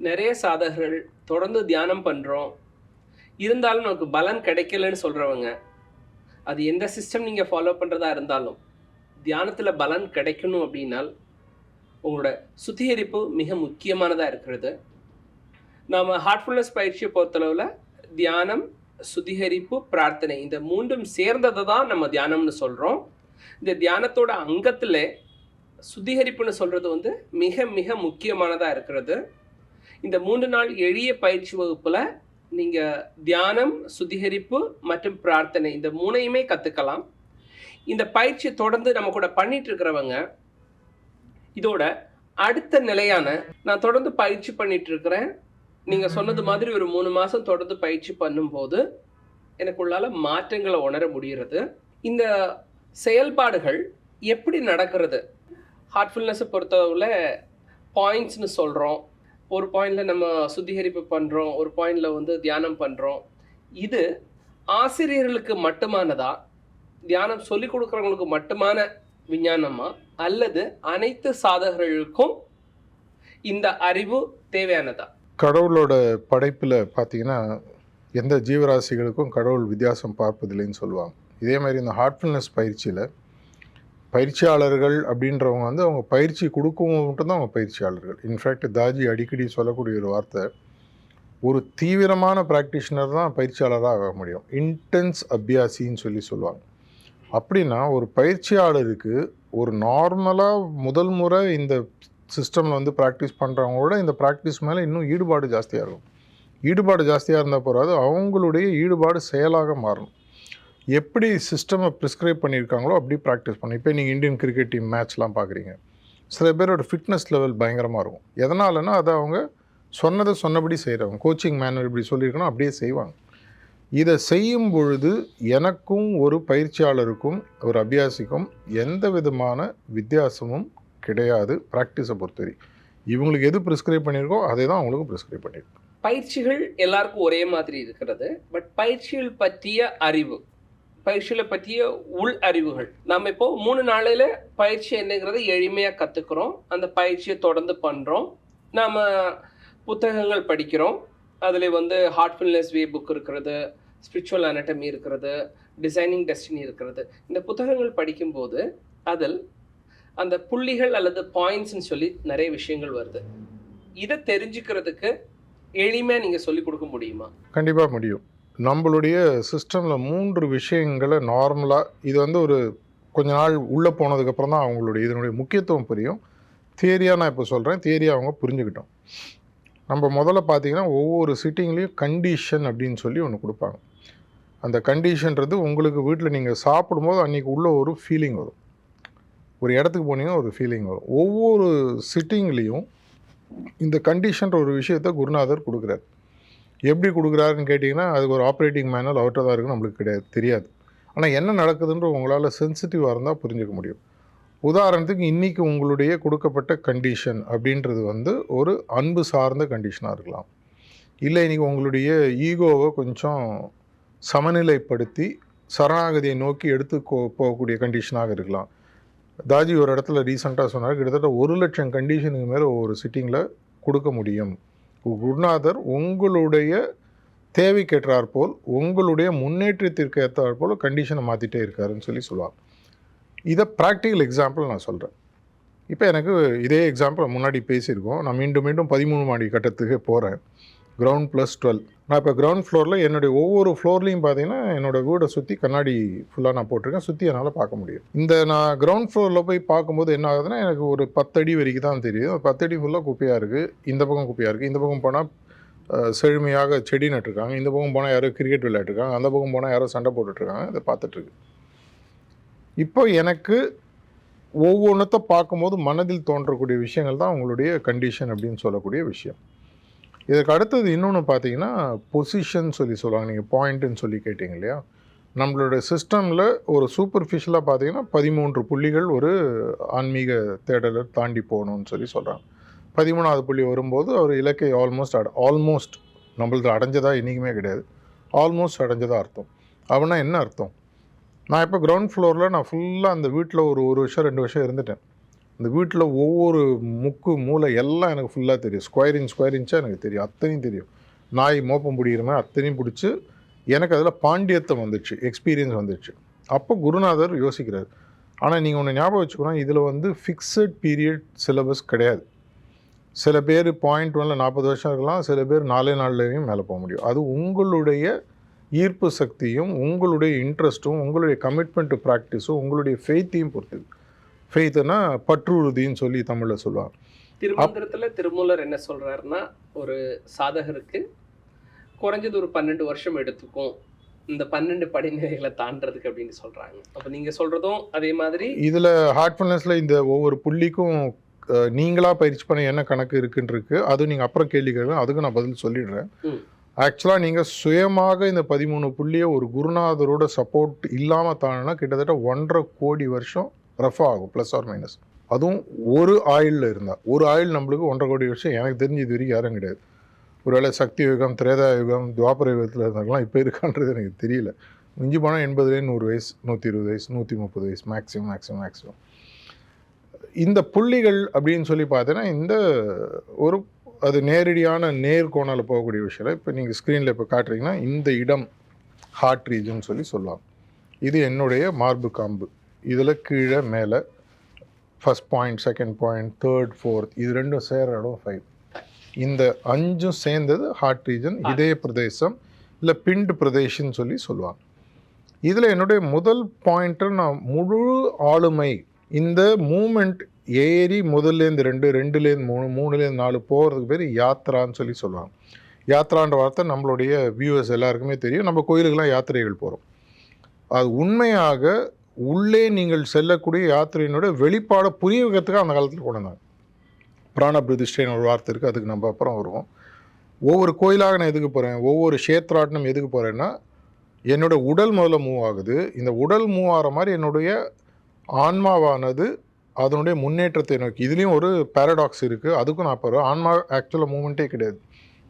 நிறைய சாதகர்கள் தொடர்ந்து தியானம் பண்றோம். இருந்தாலும் நமக்கு பலன் கிடைக்கலன்னு சொல்றவங்க, அது எந்த சிஸ்டம் நீங்க ஃபாலோ பண்றதா இருந்தாலும், தியானத்தில பலன் கிடைக்கணும் அப்படின்னால், உங்களோட சுத்திகரிப்பு மிக முக்கியமானதா இருக்கிறது. நாம ஹார்ட்ஃபுல்னஸ் பயிற்சிய பொறுத்தளவுல, தியானம், சுத்திகரிப்பு, பிரார்த்தனை இந்த 3ம் சேர்ந்தத தான் நம்ம தியானம்னு சொல்றோம். இந்த தியானத்தோட அங்கத்தில சுத்திகரிப்புன்னு சொல்றது வந்து மிக மிக முக்கியமானதா இருக்கிறது. இந்த 3 நாள் எளிய பயிற்சி வகுப்புல நீங்க தியானம், சுத்திகரிப்பு மற்றும் பிரார்த்தனை இந்த 3யுமே கத்துக்கலாம். இந்த பயிற்சிய தொடர்ந்து நம்ம கூட பண்ணிட்டு இருக்கிறவங்க, இதோட அடுத்த நிலையான நான் தொடர்ந்து பயிற்சி பண்ணிட்டு இருக்கிறேன். நீங்க சொன்னது மாதிரி ஒரு 3 மாசம் தொடர்ந்து பயிற்சி பண்ணும்போது, எனக்குள்ளால மாற்றங்கள உணர முடிகிறது. இந்த செயல்பாடுகள் எப்படி நடக்கிறது? ஹார்ட்ஃபுல்னஸ பொறுத்தளவுல பாயிண்ட்ஸ்ன்னு சொல்றோம். ஒரு பாயிண்ட்ல நம்ம சுத்திகரிப்பு பண்றோம். ஒரு பாயிண்ட்ல வந்து தியானம் பண்றோம். இது ஆசிரியர்களுக்கு மட்டுமானதா? தியானம் சொல்லிக் குடுக்கிறவங்களுக்கு மட்டுமான விஞ்ஞானமா? அல்லது அனைத்து சாதகர்களுக்கும் இந்த அறிவு தேவையானதா? கடவுளோட படைப்பில் பார்த்தீங்கன்னா, எந்த ஜீவராசிகளுக்கும் கடவுள் வித்தியாசம் பார்ப்பதில்லைன்னு சொல்லுவாங்க. இதே மாதிரி இந்த ஹார்ட்ஃபுல்னஸ் பயிற்சியில் பயிற்சியாளர்கள் அப்படின்றவங்க வந்து அவங்க பயிற்சி கொடுக்கவும் மட்டும்தான் அவங்க பயிற்சியாளர்கள். இன்ஃபேக்ட் தாஜி அடிக்கடி சொல்லக்கூடிய ஒரு வார்த்தை, ஒரு தீவிரமான ப்ராக்டிஷனர் தான் பயிற்சியாளராக ஆக முடியும். இன்டென்ஸ் அபியாசின்னு சொல்லுவாங்க. அப்படின்னா ஒரு பயிற்சியாளருக்கு ஒரு நார்மலாக முதல் முறை இந்த சிஸ்டமில் வந்து ப்ராக்டிஸ் பண்ணுறவங்களோட இந்த ப்ராக்டிஸ் மேலே இன்னும் ஈடுபாடு ஜாஸ்தியாக இருக்கும். ஈடுபாடு ஜாஸ்தியாக இருந்தால் போகாது, அவங்களுடைய ஈடுபாடு செயலாக மாறணும். எப்படி சிஸ்டமை ப்ரிஸ்கிரைப் பண்ணியிருக்காங்களோ அப்படி ப்ராக்டிஸ் பண்ணணும். இப்போ நீங்கள் இந்தியன் கிரிக்கெட் டீம் மேட்ச்லாம் பார்க்குறீங்க, சில பேரோட ஃபிட்னஸ் லெவல் பயங்கரமாக இருக்கும். எதனாலனா அதை அவங்க சொன்னதை சொன்னபடி செய்கிறவங்க. கோச்சிங் மேனுவல் இப்படி சொல்லியிருக்கணும் அப்படியே செய்வாங்க. இதை செய்யும் பொழுது எனக்கும் ஒரு பயிற்சியாளருக்கும் ஒரு அபியாசிக்கும் எந்த விதமான வித்தியாசமும் கிடையாது. ப்ராக்டிஸை பொறுத்தவரை இவங்களுக்கு எது ப்ரிஸ்கிரைப் பண்ணியிருக்கோ அதை தான் அவங்களுக்கு ப்ரிஸ்கிரைப் பண்ணியிருக்கோம். பயிற்சிகள் எல்லாருக்கும் ஒரே மாதிரி இருக்கிறது. பட் பயிற்சிகள் பற்றிய அறிவு, பயிற்சிகளை பற்றிய உள் அறிவுகள் நம்ம இப்போ 3 நாளையில் பயிற்சி என்னங்கிறத எளிமையாக கற்றுக்குறோம். அந்த பயிற்சியை தொடர்ந்து பண்ணுறோம். நாம் புத்தகங்கள் படிக்கிறோம். அதில் வந்து ஹார்ட்ஃபுல்னஸ் வே புக் இருக்கிறது, ஸ்பிரிச்சுவல் அனாட்டமி இருக்கிறது, டிசைனிங் டெஸ்டினி இருக்கிறது. இந்த புத்தகங்கள் படிக்கும்போது அதில் அந்த புள்ளிகள் அல்லது பாயிண்ட்ஸ்ன்னு சொல்லி நிறைய விஷயங்கள் வருது. இதை தெரிஞ்சுக்கிறதுக்கு எளிமையாக நீங்கள் சொல்லிக் கொடுக்க முடியுமா? கண்டிப்பாக முடியும். நம்மளுடைய சிஸ்டமில் 3 விஷயங்களை நார்மலாக இது வந்து ஒரு கொஞ்ச நாள் உள்ளே போனதுக்கப்புறம் தான் அவங்களுடைய இதனுடைய முக்கியத்துவம் புரியும். தியரியாக நான் இப்போ சொல்கிறேன், தியரியாக அவங்க புரிஞ்சுக்கிட்டோம். நம்ம முதல்ல பார்த்தீங்கன்னா ஒவ்வொரு சிட்டிங்லேயும் கண்டிஷன் அப்படின்னு சொல்லி ஒன்று கொடுப்பாங்க. அந்த கண்டிஷன்றது உங்களுக்கு வீட்டில் நீங்கள் சாப்பிடும்போது அன்றைக்கி உள்ள ஒரு ஃபீலிங் வரும். ஒரு இடத்துக்கு போனீங்கன்னா ஒரு ஃபீலிங் வரும். ஒவ்வொரு சிட்டிங்லேயும் இந்த கண்டிஷன்ற ஒரு விஷயத்தை குருநாதர் கொடுக்குறாரு. எப்படி கொடுக்குறாருன்னு கேட்டிங்கன்னா, அதுக்கு ஒரு ஆப்ரேட்டிங் மேனுவல் அவர்கிட்ட தான் இருக்குன்னு நம்மளுக்கு தெரியாது. ஆனால் என்ன நடக்குதுன்ற உங்களால் சென்சிட்டிவாக இருந்தால் புரிஞ்சுக்க முடியும். உதாரணத்துக்கு இன்றைக்கி உங்களுடைய கொடுக்கப்பட்ட கண்டிஷன் அப்படின்றது வந்து ஒரு அன்பு சார்ந்த கண்டிஷனாக இருக்கலாம். இல்லை இன்றைக்கி உங்களுடைய ஈகோவை கொஞ்சம் சமநிலைப்படுத்தி சரணாகதியை நோக்கி எடுத்து போகக்கூடிய கண்டிஷனாக இருக்கலாம். தாஜி ஒரு இடத்துல ரீசெண்டாக சொன்னார், கிட்டத்தட்ட 1,00,000 கண்டிஷனுக்கு மேலே ஒவ்வொரு சிட்டிங்கில் கொடுக்க முடியும். குருநாதர் உங்களுடைய தேவைக்கேற்றாற்போல் உங்களுடைய முன்னேற்றத்திற்கு ஏற்றாற்போல் கண்டிஷனை மாற்றிட்டே இருக்காருன்னு சொல்லுவாங்க. இதை ப்ராக்டிக்கல் எக்ஸாம்பிள் நான் சொல்கிறேன். இப்போ எனக்கு இதே எக்ஸாம்பிள் முன்னாடி பேசியிருக்கோம். நான் மீண்டும் 13 மாடி கட்டத்துக்கு போகிறேன். Ground plus 12. நான் இப்போ கிரவுண்ட் ஃப்ளோரில் என்னுடைய ஒவ்வொரு ஃப்ளோர்லேயும் பார்த்தீங்கன்னா என்னோடய வீடை சுற்றி கண்ணாடி ஃபுல்லாக நான் போட்டிருக்கேன். சுற்றி என்னால் பார்க்க முடியும். இந்த நான் கிரவுண்ட் ஃப்ளோரில் போய் பார்க்கும்போது என்ன ஆகுதுன்னா, எனக்கு ஒரு 10 அடி வரைக்கும் தான் தெரியும். 10 அடி ஃபுல்லாக குப்பையாக இருக்குது. இந்த பக்கம் குப்பையாக இருக்குது. இந்த பக்கம் போனால் செழுமையாக செடி நட்டுருக்காங்க. இந்த பக்கம் போனால் யாரோ கிரிக்கெட் விளையாட்டுருக்காங்க. அந்த பக்கம் போனால் யாரோ சண்டை போட்டுட்ருக்காங்க. இதை பார்த்துட்ருக்கு. இப்போ எனக்கு ஒவ்வொன்றத்தை பார்க்கும்போது மனதில் தோன்றக்கூடிய விஷயங்கள் தான் உங்களுடைய கண்டிஷன் அப்படின்னு சொல்லக்கூடிய விஷயம். இதற்கு அடுத்தது இன்னொன்று பார்த்தீங்கன்னா பொசிஷன் சொல்லுவாங்க. நீங்கள் பாயிண்ட்டுன்னு சொல்லி கேட்டிங்க இல்லையா? நம்மளோட சிஸ்டமில் ஒரு சூப்பர்ஃபிஷியலாக பார்த்தீங்கன்னா 13 புள்ளிகள் ஒரு ஆன்மீக தேடலை தாண்டி போகணும்னு சொல்கிறாங்க. 13வது புள்ளி வரும்போது அவர் இலக்கை ஆல்மோஸ்ட் நம்மளது அடைஞ்சதாக என்றைக்குமே கிடையாது. ஆல்மோஸ்ட் அடைஞ்சதாக அர்த்தம். அப்படின்னா என்ன அர்த்தம்? நான் இப்போ கிரவுண்ட் ஃப்ளோரில் நான் ஃபுல்லாக அந்த வீட்டில் ஒரு வருஷம் 2 வருஷம் இருந்துட்டேன். இந்த வீட்டில் ஒவ்வொரு முக்கு மூளை எல்லாம் எனக்கு ஃபுல்லாக தெரியும். ஸ்கொயர் இன்ச்சாக எனக்கு தெரியும். அத்தனையும் தெரியும். நாய் மோப்பம் பிடிக்கிற மாதிரி அத்தனையும் பிடிச்சி எனக்கு அதில் பாண்டியத்தம் வந்துடுச்சு, எக்ஸ்பீரியன்ஸ் வந்துடுச்சு. அப்போ குருநாதர் யோசிக்கிறார். ஆனால் நீங்கள் ஒன்று ஞாபகம் வச்சுக்கணும், இதில் வந்து ஃபிக்ஸட் பீரியட் சிலபஸ் கிடையாது. சில பேர் பாயிண்ட் 1ல் 40 வருஷம் இருக்கலாம், சில பேர் 4 நாள்லேயும் மேலே போக முடியும். அது உங்களுடைய ஈர்ப்பு சக்தியும் உங்களுடைய இன்ட்ரெஸ்ட்டும் உங்களுடைய கமிட்மெண்ட் ப்ராக்டிஸும் உங்களுடைய ஃபெய்த்தையும் பொறுத்தது. ஃபெய்த்துனா பற்றுறுதின்னு சொல்லி தமிழில் சொல்லுவாங்க. திருமந்திரத்தில் திருமூலர் என்ன சொல்கிறாருன்னா, ஒரு சாதகருக்கு குறைஞ்சது ஒரு 12 வருஷம் எடுத்துக்கும் இந்த 12 படிநிலைகளை தாண்டறதுக்கு அப்படின்னு சொல்கிறாங்க. அப்போ நீங்கள் சொல்கிறதும் அதே மாதிரி இதில் ஹார்ட்ஃபுல்னஸில் இந்த ஒவ்வொரு புள்ளிக்கும் நீங்களாக பயிற்சி பண்ண என்ன கணக்கு இருக்குன்றிருக்கு. அதுவும் நீங்கள் அப்புறம் கேள்வி கேட்கலாம், அதுக்கு நான் பதில் சொல்லிடுறேன். ஆக்சுவலாக நீங்கள் சுயமாக இந்த 13 புள்ளியை ஒரு குருநாதரோட சப்போர்ட் இல்லாமல் தாண்டினா கிட்டத்தட்ட 1.5 கோடி வருஷம் ரஃபாக ஆகும், ப்ளஸ் ஆர் மைனஸ். அதுவும் ஒரு ஆயிலில் இருந்தால். ஒரு ஆயில் நம்மளுக்கு 1.5 கோடி வருஷம் எனக்கு தெரிஞ்சு இது வரைக்கும் யாரும் கிடையாது. ஒருவேளை சக்தி யுகம், திரேதா யுகம், துவாபர யுகத்தில் இருந்தாங்களாம் இப்போ இருக்கான்றது எனக்கு தெரியல. மிஞ்சி போனால் 80லேருந்து 100 வயசு, 120 வயசு, 130 வயசு மேக்ஸிமம். இந்த புள்ளிகள் அப்படின்னு சொல்லி பார்த்தீங்கன்னா இந்த ஒரு அது நேரடியான நேர்கோணால் போகக்கூடிய விஷயம். இப்போ நீங்கள் ஸ்க்ரீனில் இப்போ காட்டுறீங்கன்னா இந்த இடம் ஹார்ட் ரீஜன் சொல்லி சொல்லலாம். இது என்னுடைய மார்பு காம்பு. இதில் கீழே மேலே first point, second point, third, fourth, இது ரெண்டும் சேர இடம் 5. இந்த 5ம் சேர்ந்தது ஹார்ட் ரீஜன், இதய பிரதேசம் இல்லை பிண்ட் பிரதேசம்னு சொல்லி சொல்லுவாங்க. இதில் என்னுடைய முதல் பாயிண்ட்டு நான் முழு ஆளுமை இந்த மூமெண்ட் ஏறி முதல்லேருந்து 2, 2லேருந்து 3, 3லேருந்து 4 போகிறதுக்கு பேர் யாத்ரான்னு சொல்லி சொல்லுவாங்க. யாத்ரான்ற வார்த்தை நம்மளுடைய வியூவர்ஸ் எல்லாருக்குமே தெரியும். நம்ம கோயிலுக்கெல்லாம் யாத்திரைகள் போகிறோம். அது உண்மையாக உள்ளே நீங்கள் செல்லக்கூடிய யாத்திரையினோட வெளிப்பாடை புரிய வைக்கிறதுக்கு அந்த காலத்தில் கொண்டு வந்தாங்க. பிராண பிரதிஷ்டைன்னு ஒரு வார்த்தை இருக்குது, அதுக்கு நம்ம அப்புறம் வருவோம். ஒவ்வொரு கோயிலாக நான் எதுக்கு போகிறேன், ஒவ்வொரு க்ஷேத்ராட்டனம் எதுக்கு போகிறேன்னா, என்னோட உடல் முதல்ல மூவ் ஆகுது. இந்த உடல் மூவ் ஆகிற மாதிரி என்னுடைய ஆன்மாவானது அதனுடைய முன்னேற்றத்தை நோக்கி. இதுலேயும் ஒரு பேரடாக்ஸ் இருக்குது, அதுக்கும் நான் போகிறேன். ஆன்மா ஆக்சுவலாக மூமெண்ட்டே கிடையாது,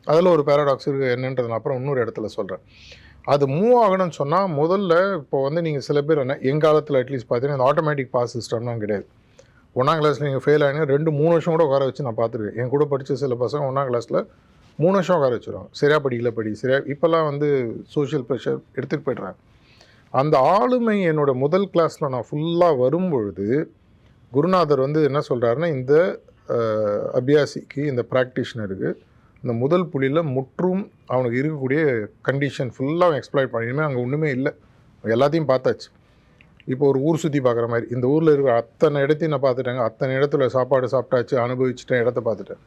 அதில் ஒரு பேரடாக்ஸ் இருக்குது. என்னன்றது நான் அப்புறம் இன்னொரு இடத்துல சொல்கிறேன். அது மூவ் ஆகணும்னு சொன்னால் முதல்ல இப்போ வந்து நீங்கள் சில பேர் என்ன எங்காலத்தில் அட்லீஸ்ட் பார்த்தீங்கன்னா இந்த ஆட்டோமேட்டிக் பாஸ் சிஸ்டம்லாம் கிடையாது. 1ஆம் கிளாஸில் நீங்கள் ஃபெயில் ஆகினா 2-3 வருஷம் கூட உட்கார வச்சு நான் பார்த்துருக்கேன். என் கூட படித்த சில பசங்க 1ஆம் கிளாஸில் 3 வருஷம் உட்கார வச்சுருவாங்க. சரியாக படி சரியாக. இப்போல்லாம் வந்து சோஷியல் ப்ரெஷர் எடுத்துகிட்டு போய்ட்றாங்க. அந்த ஆளுமை என்னோடய முதல் கிளாஸில் நான் ஃபுல்லாக வரும்பொழுது குருநாதர் வந்து என்ன சொல்கிறாருன்னா, இந்த அபியாசிக்கு, இந்த ப்ராக்டிஷனருக்கு இந்த முதல் புள்ளியில் முற்றும் அவனுக்கு இருக்கக்கூடிய கண்டிஷன் ஃபுல்லாக அவன் எக்ஸ்ப்ளாய்ட் பண்ணி, இனிமேல் அங்கே ஒன்றுமே இல்லை, எல்லாத்தையும் பார்த்தாச்சு. இப்போ ஒரு ஊர் சுற்றி பார்க்குற மாதிரி இந்த ஊரில் இருக்கிற அத்தனை இடத்தையும் நான் பார்த்துட்டேங்க, அத்தனை இடத்துல சாப்பாடு சாப்பிட்டாச்சு, அனுபவிச்சுட்டேன், இடத்த பார்த்துட்டேன்.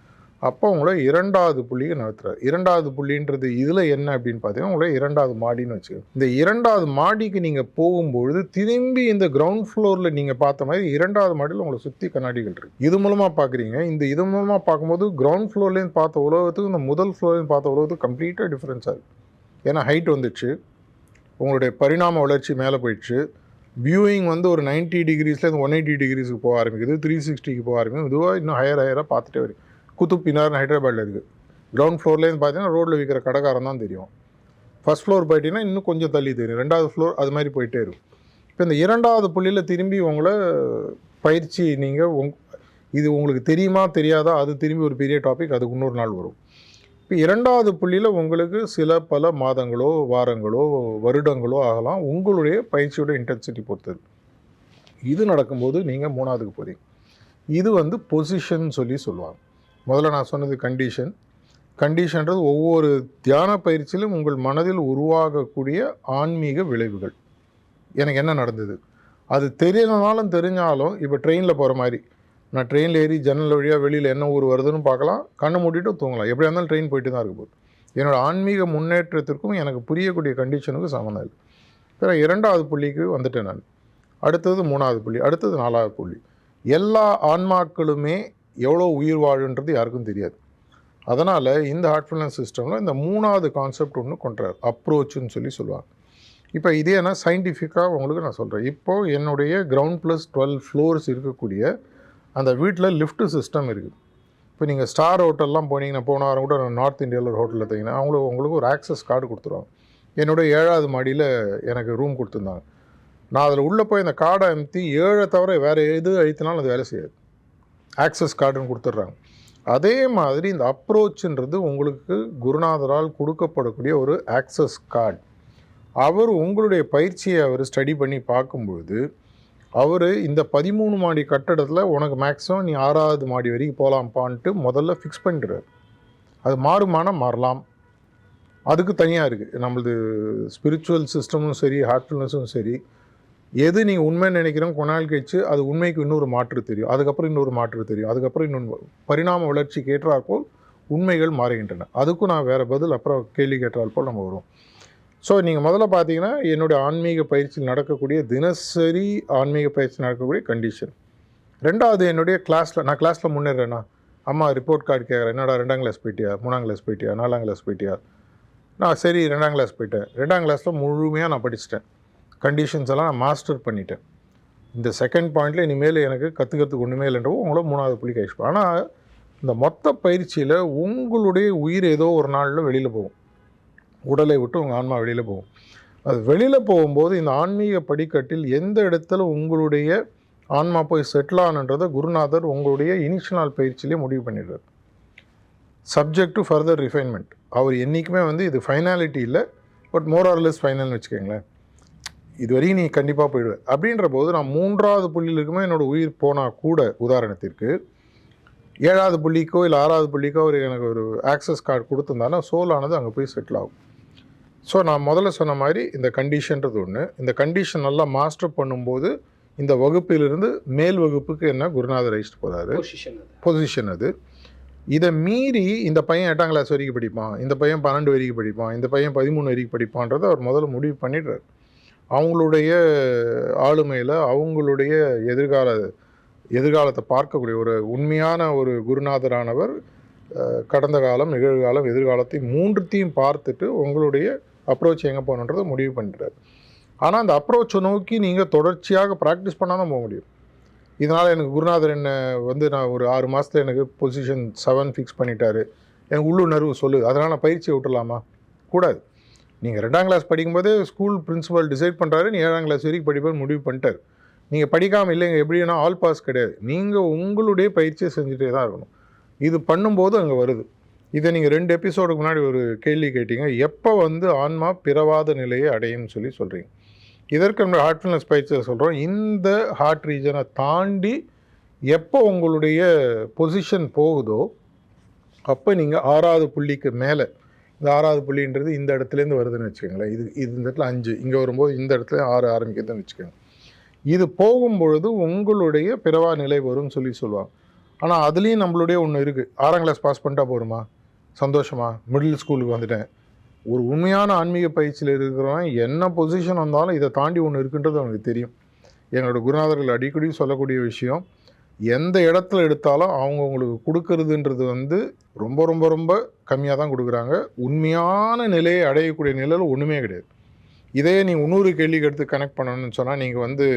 அப்போ உங்களை 2வது புள்ளியை நகர்த்துறாரு. 2வது புள்ளின்றது இதில் என்ன அப்படின்னு பார்த்தீங்கன்னா உங்களை 2வது மாடின்னு வச்சுக்கோங்க. இந்த 2வது மாடிக்கு நீங்கள் போகும்பொழுது திரும்பி இந்த கிரவுண்ட் ஃப்ளோரில் நீங்கள் பார்த்த மாதிரி 2வது மாடியில் உங்களை சுற்றி கண்ணாடிகள் இருக்குது. இது மூலமாக பார்க்குறீங்க. இது மூலமாக பார்க்கும்போது கிரவுண்ட் ஃப்ளோர்லேருந்து பார்த்த உலகத்துக்கு இந்த முதல் ஃப்ளோர்லேருந்து பார்த்த உலகத்துக்கு கம்ப்ளீட்டாக டிஃப்ரென்ஸாக இருக்குது. ஏன்னா ஹைட் வந்துடுச்சு, உங்களுடைய பரிணாம வளர்ச்சி மேலே போயிடுச்சு. வியூயிங் வந்து ஒரு 90 டிகிரிஸ்லேருந்து 180 டிகிரிஸுக்கு போக ஆரம்பிக்குது, 360க்கு போக ஆரம்பிக்குது. இதுவாக இன்னும் ஹையராக பார்த்துட்டே வரும். குத்துப் மினார்னு ஹைதராபாத்தில் இருக்குது. கிரவுண்ட் ஃப்ளோர்லேருந்து பார்த்தீங்கன்னா ரோட்டில் விற்கிற கடைக்காரன் தான் தெரியும். ஃபஸ்ட் ஃப்ளோர் போயிட்டீங்கன்னா இன்னும் கொஞ்சம் தள்ளி தெரியும். 2வது ஃப்ளோர் அது மாதிரி போயிட்டே இருக்கும். இப்போ இந்த 2வது புள்ளியில் திரும்பி உங்களை பயிற்சி நீங்கள் இது உங்களுக்கு தெரியுமா தெரியாதா, அது திரும்பி ஒரு பெரிய டாபிக், அதுக்கு இன்னொரு நாள் வரும். இப்போ 2வது புள்ளியில் உங்களுக்கு பல மாதங்களோ வாரங்களோ வருடங்களோ ஆகலாம், உங்களுடைய பயிற்சியோட இன்டென்சிட்டி பொறுத்தது. இது நடக்கும்போது நீங்கள் 3வதுக்கு போகிறீங்க. இது வந்து பொசிஷன் சொல்லி சொல்லுவாங்க. முதல்ல நான் சொன்னது கண்டிஷன்றது ஒவ்வொரு தியான பயிற்சியிலும் உங்கள் மனதில் உருவாகக்கூடிய ஆன்மீக விளைவுகள். எனக்கு என்ன நடந்தது அது தெரியலனாலும் தெரிஞ்சாலும், இப்போ ட்ரெயினில் போகிற மாதிரி நான் ட்ரெயினில் ஏறி ஜன்னல் வழியாக வெளியில் என்ன ஊர் வருதுன்னு பார்க்கலாம், கண்ணை மூடிட்டு தூங்கலாம். எப்படியா இருந்தாலும் ட்ரெயின் போயிட்டு தான் இருக்க போகுது. என்னோடய ஆன்மீக முன்னேற்றத்திற்கும் எனக்கு புரியக்கூடிய கண்டிஷனுக்கும் சம்மந்தம் இல்லை. பிறகு 2வது புள்ளிக்கு வந்துட்டேன் நான். அடுத்தது 3வது புள்ளி, அடுத்தது 4வது புள்ளி. எல்லா ஆன்மாக்களுமே எவ்வளோ உயிர் வாழுன்றது யாருக்கும் தெரியாது. அதனால் இந்த ஹார்ட்ஃபுல்னஸ் சிஸ்டமில் இந்த 3வது கான்செப்ட் ஒன்று கொண்டுறார், அப்ரோச்சுன்னு சொல்லி சொல்லுவாங்க. இப்போ இதே என்ன சயின்டிஃபிக்காக உங்களுக்கு நான் சொல்கிறேன். இப்போது என்னுடைய கிரவுண்ட் ப்ளஸ் 12 ஃப்ளோர்ஸ் இருக்கக்கூடிய அந்த வீட்டில் லிஃப்ட் சிஸ்டம் இருக்குது. இப்போ நீங்கள் ஸ்டார் ஹோட்டல்லாம் போனீங்கன்னா, போன வாரம் கூட நார்த் இந்தியாவில் ஒரு ஹோட்டலில் தங்கினா உங்களுக்கு ஒரு ஆக்சஸ் கார்டு கொடுத்துருவாங்க. என்னுடைய 7வது மாடியில் எனக்கு ரூம் கொடுத்துருந்தாங்க. நான் அதில் உள்ளே போய் அந்த கார்டை அமுத்தி 7 தவிர வேறு எது அழித்தினாலும் அது வேலை செய்யாது. ஆக்சஸ் கார்டுன்னு கொடுத்துட்றாங்க. அதே மாதிரி இந்த அப்ரோச்சுன்றது உங்களுக்கு குருநாதரால் கொடுக்கப்படக்கூடிய ஒரு ஆக்சஸ் கார்டு. அவர் உங்களுடைய பயிற்சியை அவர் ஸ்டடி பண்ணி பார்க்கும்பொழுது அவர் இந்த 13 மாடி கட்டடத்தில் உனக்கு மேக்ஸிமம் நீ 6வது மாடி வரைக்கும் போகலாம்ப்பான்ட்டு முதல்ல ஃபிக்ஸ் பண்ணிடுறாரு. அது மாறுமானா மாறலாம், அதுக்கு தனியாக இருக்குது. நம்மளது ஸ்பிரிச்சுவல் சிஸ்டமும் சரி, ஹார்ட்ஃபுல்னஸும் சரி, எது நீங்கள் உண்மைன்னு நினைக்கிறோம் கொஞ்ச நாள் கழிச்சு அது உண்மைக்கு இன்னொரு மாற்று தெரியும், அதுக்கப்புறம் இன்னொரு மாற்று தெரியும், அதுக்கப்புறம் இன்னொன்று பரிணாம வளர்ச்சிக்கு ஏற்றாற்போல் உண்மைகள் மாறுகின்றன. அதுக்கும் நான் வேறு பதில் அப்புறம் கேள்வி கேட்டாற்போல் நம்ம வரும். ஸோ நீங்கள் முதல்ல பார்த்தீங்கன்னா என்னுடைய ஆன்மீக பயிற்சியில் நடக்கக்கூடிய தினசரி ஆன்மீக பயிற்சி நடக்கக்கூடிய கண்டிஷன். ரெண்டாவது என்னுடைய நான் கிளாஸில் முன்னேறேன்னா அம்மா ரிப்போர்ட் கார்டு கேட்குறேன், என்னடா 2ஆம் கிளாஸ் போயிட்டியா, 3ஆம் கிளாஸ் போயிட்டியா, 4ஆம் கிளாஸ் போயிட்டியா? நான் சரி 2ஆம் கிளாஸ் போயிட்டேன். 2ஆம் கிளாஸில் முழுமையாக நான் படிச்சிட்டேன், கண்டிஷன்ஸ் எல்லாம் நான் மாஸ்டர் பண்ணிட்டேன். இந்த செகண்ட் பாயிண்டில் இனிமேல் எனக்கு கற்றுக்கிறதுக்கு ஒன்றுமே இல்லைன்றவோ உங்களோட 3வது புள்ளி கழிச்சுப்போம். ஆனால் இந்த மொத்த பயிற்சியில் உங்களுடைய உயிர் ஏதோ ஒரு நாளில் வெளியில் போகும், உடலை விட்டு உங்கள் ஆன்மா வெளியில் போகும். அது வெளியில் போகும்போது இந்த ஆன்மீக படிக்கட்டில் எந்த இடத்துல உங்களுடைய ஆன்மா போய் செட்டில் ஆனுன்றதை குருநாதர் உங்களுடைய இனிஷியல் நாள் பயிற்சியிலே முடிவு பண்ணிடுறார். Subject to further refinement. அவர் என்றைக்குமே இது ஃபைனாலிட்டி இல்லை, பட் மோர் ஆர் லெஸ் ஃபைனல்னு வச்சுக்கோங்களேன். இது வரையும் நீ கண்டிப்பாக போயிடுவேன் அப்படின்ற போது நான் 3வது புள்ளியில் இருக்குமே என்னோடய உயிர் போனால் கூட, உதாரணத்திற்கு 7வது புள்ளிக்கோ இல்லை 6வது புள்ளிக்கோ அவர் எனக்கு ஒரு ஆக்சஸ் கார்டு கொடுத்துருந்தாலும் சோலானது அங்கே போய் செட்டில் ஆகும். ஸோ நான் முதல்ல சொன்ன மாதிரி இந்த கண்டிஷன்றது ஒன்று. இந்த கண்டிஷன் நல்லா மாஸ்டர் பண்ணும்போது இந்த வகுப்பிலிருந்து மேல் வகுப்புக்கு என்ன குருநாதர் அழைச்சிட்டு போகிறாரு, பொசிஷன் அது. இதை மீறி இந்த பையன் 8ஆம் கிளாஸ் வரைக்கும் படிப்பான், இந்த பையன் 12 வரைக்கும் படிப்பான், இந்த பையன் 13 வரைக்கும் படிப்பான்றதை அவர் முதல்ல முடிவு பண்ணிடுறார். அவங்களுடைய ஆளுமையில் அவங்களுடைய எதிர்காலத்தை பார்க்கக்கூடிய ஒரு உண்மையான ஒரு குருநாதரானவர் கடந்த காலம், நிகழ்காலம், எதிர்காலத்தை 3த்தையும் பார்த்துட்டு உங்களுடைய அப்ரோச் எங்கே போகணுன்றதை முடிவு பண்ணிடுறாரு. ஆனால் அந்த அப்ரோச்சை நோக்கி நீங்கள் தொடர்ச்சியாக ப்ராக்டிஸ் பண்ணால் தான் போக முடியும். இதனால் எனக்கு குருநாதர் என்னை நான் ஒரு 6 மாதத்தில் எனக்கு பொசிஷன் 7 ஃபிக்ஸ் பண்ணிட்டாரு, எனக்கு உள்ளுணர்வு சொல்லுது, அதனால் நான் பயிற்சியை விட்டுலாமா? கூடாது. நீங்கள் 2ஆம் கிளாஸ் படிக்கும்போதே ஸ்கூல் பிரின்சிபல் டிசைட் பண்ணுறாரு நீ 7ஆம் கிளாஸ் வரைக்கும் படிப்பேன்னு முடிவு பண்ணிட்டார். நீங்கள் படிக்காமல் இல்லைங்க எப்படின்னா ஆல் பாஸ் கிடையாது. நீங்கள் உங்களுடைய பயிற்சியை செஞ்சுட்டே தான் இருக்கணும். இது பண்ணும்போது அங்கே வருது. இதை நீங்கள் 2 எபிசோடுக்கு முன்னாடி ஒரு கேள்வி கேட்டீங்க, எப்போ ஆன்மா பிறவாத நிலையை அடையும்னு சொல்கிறீங்க. இதற்கு நம்ம ஹார்ட்ஃபுல்னஸ் பயிற்சியை சொல்கிறோம். இந்த ஹார்ட் ரீஜனை தாண்டி எப்போ உங்களுடைய பொசிஷன் போகுதோ அப்போ நீங்கள் 6வது புள்ளிக்கு மேலே, இந்த 6வது புள்ளின்றது இந்த இடத்துலேருந்து வருதுன்னு வச்சுக்கோங்களேன். இது இந்த இடத்துல 5, இங்கே வரும்போது இந்த இடத்துல 6 ஆரம்பிக்கிறதுன்னு வச்சுக்கோங்க. இது போகும்பொழுது உங்களுடைய பிறவா நிலை வரும்னு சொல்லுவாங்க. ஆனால் அதுலேயும் நம்மளுடைய ஒன்று இருக்குது, 6ஆம் கிளாஸ் பாஸ் பண்ணிட்டா போருமா, சந்தோஷமா, மிடில் ஸ்கூலுக்கு வந்துட்டேன். ஒரு உண்மையான ஆன்மீக பயிற்சியில் இருக்கிறவன் என்ன பொசிஷன் வந்தாலும் இதை தாண்டி ஒன்று இருக்குன்றது அவனுக்கு தெரியும். எங்களோட குருநாதர்கள் அடிக்கடி சொல்லக்கூடிய விஷயம், எந்த இடத்துல எடுத்தாலும் அவங்களுக்கு கொடுக்கறதுன்றது ரொம்ப ரொம்ப ரொம்ப கம்மியாக தான் கொடுக்குறாங்க. உண்மையான நிலையை அடையக்கூடிய நிலையில் ஒன்றுமே கிடையாது. இதையே நீ 100 கேள்விக்கு எடுத்து கனெக்ட் பண்ணணும்னு சொன்னால் நீங்கள்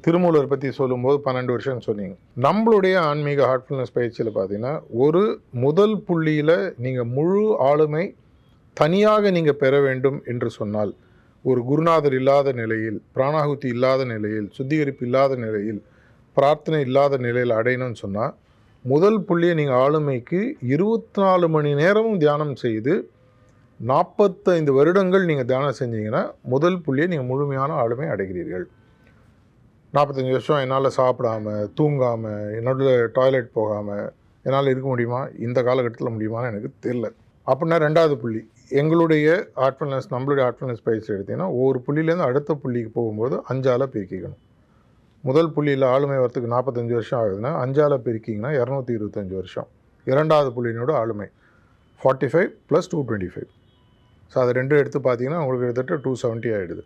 திருமூலர் பற்றி சொல்லும்போது 12 வருஷம்னு சொன்னீங்க. நம்மளுடைய ஆன்மீக ஹார்ட்ஃபுல்னஸ் பயிற்சியில் பார்த்தீங்கன்னா ஒரு முதல் புள்ளியில் நீங்கள் முழு ஆளுமை தனியாக நீங்கள் பெற வேண்டும் என்று சொன்னால், ஒரு குருநாதர் இல்லாத நிலையில், பிராணாகுதி இல்லாத நிலையில், சுத்திகரிப்பு இல்லாத நிலையில், பிரார்த்தனை இல்லாத நிலையில் அடையணும்னு சொன்னால், முதல் புள்ளியை நீங்கள் ஆளுமைக்கு 24 மணி நேரமும் தியானம் செய்து 45 வருடங்கள் நீங்கள் தியானம் செஞ்சீங்கன்னா முதல் புள்ளியை நீங்கள் முழுமையான ஆளுமை அடைகிறீர்கள். 45 வருஷம் என்னால் சாப்பிடாமல், தூங்காமல், என்னோட டாய்லெட் போகாமல் என்னால் இருக்க முடியுமா? இந்த காலகட்டத்தில் முடியுமான்னு எனக்கு தெரியல. அப்படின்னா 2வது புள்ளி, எங்களுடைய ஹார்ட்ஃபுல்னஸ், நம்மளுடைய ஹார்ட்ஃபுல்னஸ் பயிற்சி எடுத்திங்கன்னா ஒவ்வொரு புள்ளியிலேருந்து அடுத்த புள்ளிக்கு போகும்போது 5ஆல் பெருக்கிக்கணும். முதல் புள்ளியில் ஆளுமை வரத்துக்கு 45 வருஷம் ஆகுதுன்னா 5ஆல் பெருக்கிங்கன்னா 225 வருஷம். 2வது புள்ளியினோட ஆளுமை 45 + 225. ஸோ அதை 2 எடுத்து பார்த்தீங்கன்னா உங்களுக்கு கிட்டத்தட்ட 270 ஆகிடுது.